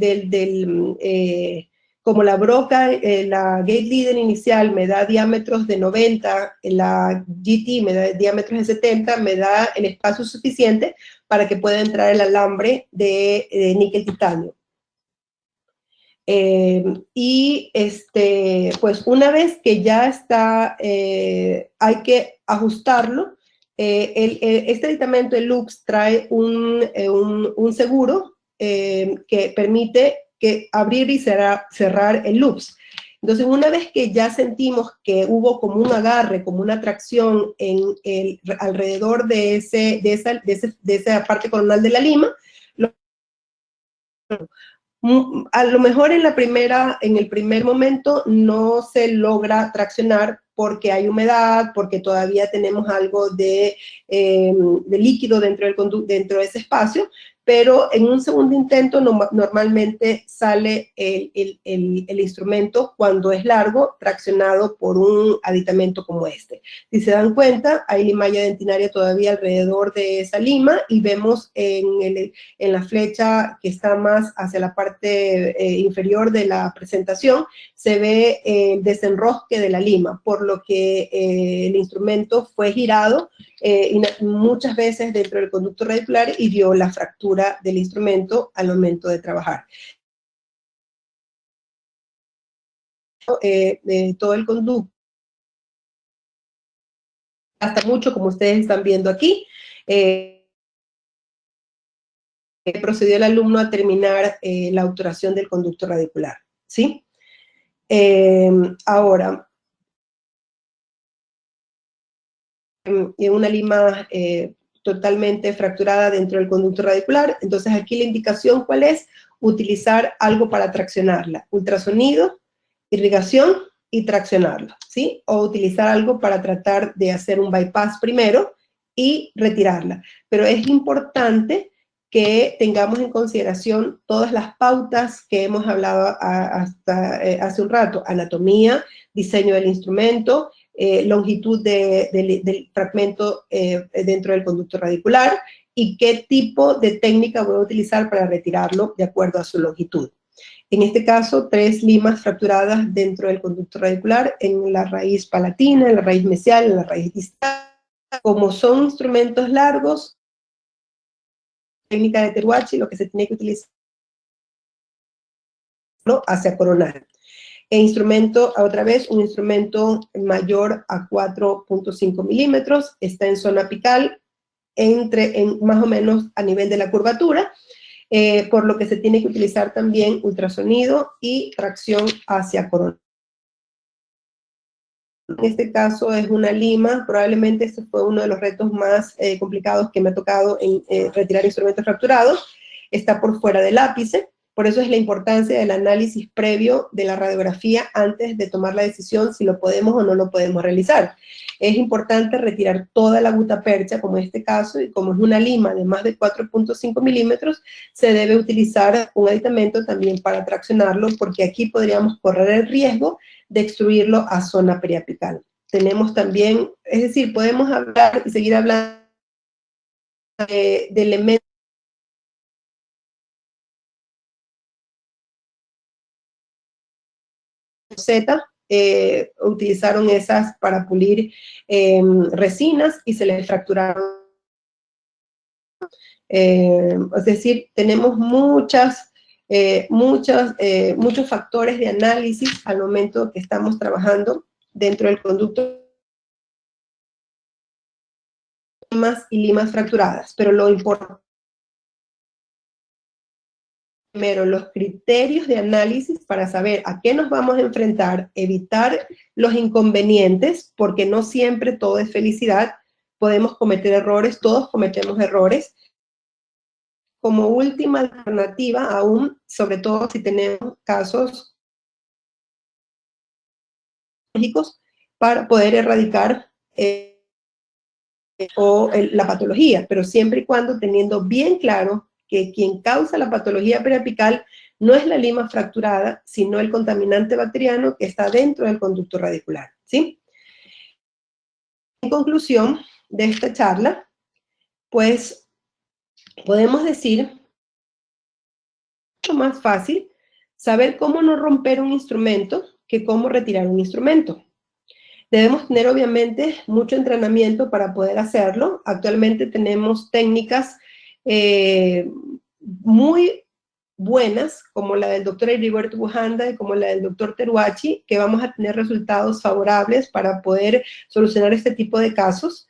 como la broca, la gate leader inicial me da diámetros de 90, la GT me da diámetros de 70, me da el espacio suficiente para que pueda entrar el alambre de níquel titanio. Pues una vez que ya está, hay que ajustarlo. Este aditamento, el Lux, trae un seguro que permite abrir y cerrar el Lux. Entonces, una vez que ya sentimos que hubo como un agarre, como una tracción alrededor de esa parte coronal de la lima, a lo mejor en el primer momento no se logra traccionar porque hay humedad, porque todavía tenemos algo de líquido dentro de ese espacio, pero en un segundo intento normalmente sale el instrumento cuando es largo, traccionado por un aditamento como este. Si se dan cuenta, hay limalla dentinaria todavía alrededor de esa lima y vemos en la flecha que está más hacia la parte inferior de la presentación, se ve el desenrosque de la lima, por lo que el instrumento fue girado muchas veces dentro del conducto radicular y dio la fractura del instrumento al momento de trabajar. Todo el conducto gasta mucho, como ustedes están viendo aquí. Procedió el alumno a terminar la obturación del conducto radicular, ¿sí? Ahora, en una lima totalmente fracturada dentro del conducto radicular, entonces aquí la indicación, ¿cuál es? Utilizar algo para traccionarla, ultrasonido, irrigación y traccionarla, ¿sí? O utilizar algo para tratar de hacer un bypass primero y retirarla. Pero es importante que tengamos en consideración todas las pautas que hemos hablado hasta hace un rato, anatomía, diseño del instrumento, longitud del fragmento dentro del conducto radicular y qué tipo de técnica voy a utilizar para retirarlo de acuerdo a su longitud. En este caso, 3 limas fracturadas dentro del conducto radicular, en la raíz palatina, en la raíz mesial, en la raíz distal. Como son instrumentos largos, técnica de Teruachi, lo que se tiene que utilizar hacia coronal. E instrumento, otra vez, un instrumento mayor a 4.5 milímetros, está en zona apical, más o menos a nivel de la curvatura, por lo que se tiene que utilizar también ultrasonido y tracción hacia coronal. En este caso es una lima, probablemente este fue uno de los retos más complicados que me ha tocado en retirar instrumentos fracturados, está por fuera del ápice, por eso es la importancia del análisis previo de la radiografía antes de tomar la decisión si lo podemos o no lo podemos realizar. Es importante retirar toda la gutapercha, como en este caso, y como es una lima de más de 4.5 milímetros, se debe utilizar un aditamento también para traccionarlo, porque aquí podríamos correr el riesgo de extruirlo a zona periapical. Tenemos también, es decir, podemos hablar y seguir hablando de elementos Z, utilizaron esas para pulir resinas y se les fracturaron. Es decir, tenemos muchos factores de análisis al momento que estamos trabajando dentro del conducto y limas fracturadas, pero lo importante, primero, los criterios de análisis para saber a qué nos vamos a enfrentar, evitar los inconvenientes, porque no siempre todo es felicidad, podemos cometer errores, todos cometemos errores. Como última alternativa, aún, sobre todo si tenemos casos lógicos, para poder erradicar la patología, pero siempre y cuando teniendo bien claro que quien causa la patología periapical no es la lima fracturada, sino el contaminante bacteriano que está dentro del conducto radicular, ¿sí? En conclusión de esta charla, pues podemos decir, mucho más fácil saber cómo no romper un instrumento que cómo retirar un instrumento. Debemos tener obviamente mucho entrenamiento para poder hacerlo. Actualmente tenemos técnicas muy buenas, como la del doctor Heriberto Bujanda y como la del doctor Teruachi, que vamos a tener resultados favorables para poder solucionar este tipo de casos.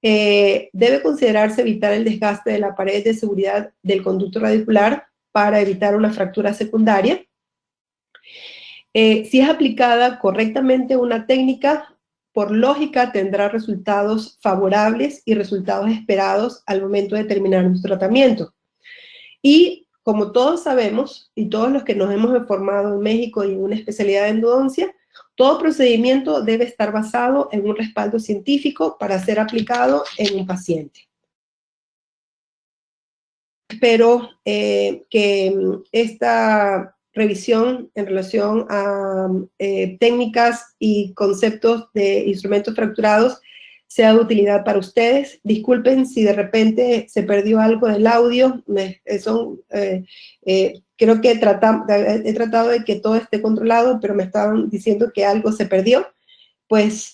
Debe considerarse evitar el desgaste de la pared de seguridad del conducto radicular para evitar una fractura secundaria. Si es aplicada correctamente una técnica, por lógica tendrá resultados favorables y resultados esperados al momento de terminar nuestro tratamiento. Y como todos sabemos, y todos los que nos hemos formado en México y en una especialidad de endodoncia, todo procedimiento debe estar basado en un respaldo científico para ser aplicado en un paciente. Espero que esta revisión en relación a técnicas y conceptos de instrumentos fracturados sea de utilidad para ustedes. Disculpen si de repente se perdió algo del audio. Creo que he tratado de que todo esté controlado, pero me estaban diciendo que algo se perdió. Pues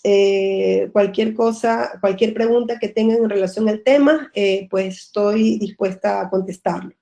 cualquier cosa, cualquier pregunta que tengan en relación al tema, pues estoy dispuesta a contestarlo.